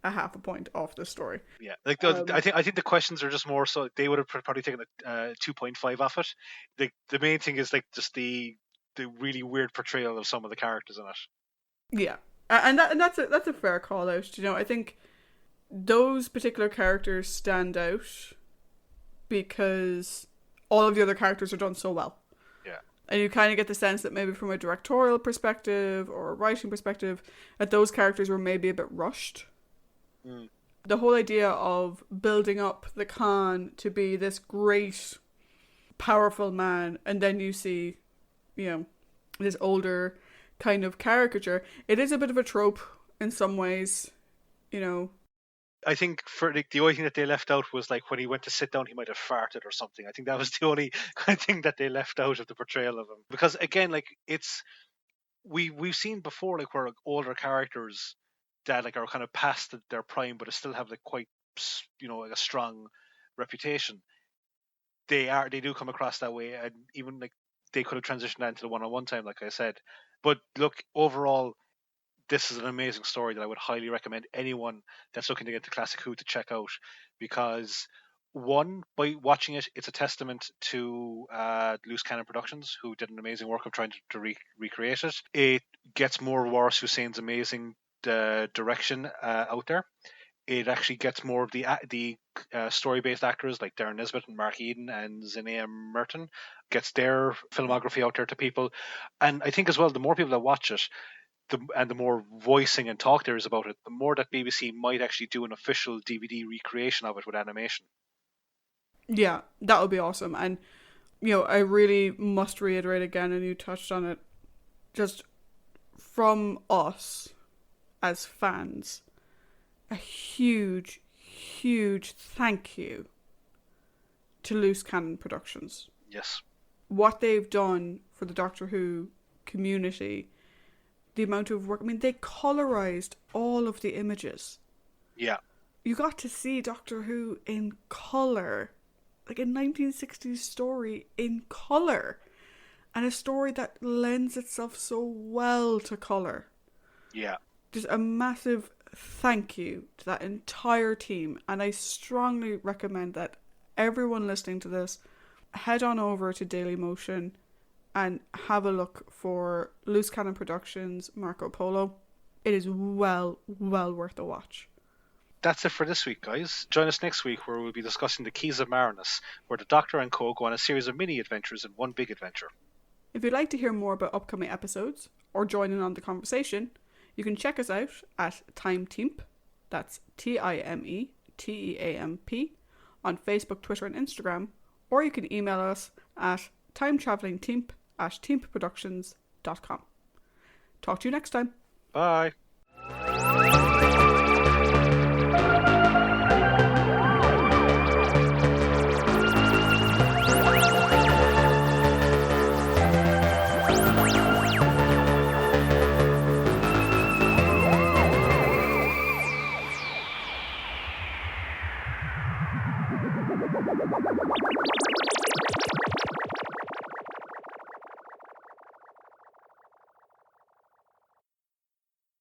a half a point off this story. Yeah, like I think the questions are just more so they would have probably taken a 2.5 off it. The main thing is like just the really weird portrayal of some of the characters in it. Yeah, and that's a fair call out. I think those particular characters stand out because all of the other characters are done so well. Yeah. And you kind of get the sense that maybe from a directorial perspective or a writing perspective, that those characters were maybe a bit rushed. Mm. The whole idea of building up the Khan to be this great, powerful man, and then you see, this older kind of caricature. It is a bit of a trope in some ways, I think for the only thing that they left out was like when he went to sit down, he might have farted or something. I think that was the only kind of thing that they left out of the portrayal of him. Because again, like we've seen before, like where like, older characters that like are kind of past their prime, but still have like quite like a strong reputation. They do come across that way, and even like they could have transitioned that into the one-on-one time, like I said. But look, overall, this is an amazing story that I would highly recommend anyone that's looking to get to Classic Who to check out, because one, by watching it, it's a testament to Loose Cannon Productions, who did an amazing work of trying to recreate it. It gets more Waris Hussein's amazing direction out there. It actually gets more of the story-based actors like Darren Nesbitt and Mark Eden and Zinea Merton, gets their filmography out there to people. And I think as well, the more people that watch it, the more voicing and talk there is about it, the more that BBC might actually do an official DVD recreation of it with animation. Yeah, that would be awesome. And, I really must reiterate again, and you touched on it, just from us as fans, a huge, huge thank you to Loose Cannon Productions. Yes. What they've done for the Doctor Who community, the amount of work. I mean, they colorized all of the images. Yeah. You got to see Doctor Who in color, like a 1960s story in color, and a story that lends itself so well to color. Yeah. Just a massive thank you to that entire team, and I strongly recommend that everyone listening to this head on over to Dailymotion and have a look for Loose Cannon Productions Marco Polo. It is well worth a watch. That's it for this week, guys. Join us next week where we'll be discussing the Keys of Marinus, where the Doctor and co go on a series of mini adventures in one big adventure. If you'd like to hear more about upcoming episodes or join in on the conversation, you can check us out at TimeTeamp, that's TimeTeamp, on Facebook, Twitter and Instagram, or you can email us at timetravelingteamp@teamproductions.com. Talk to you next time. Bye.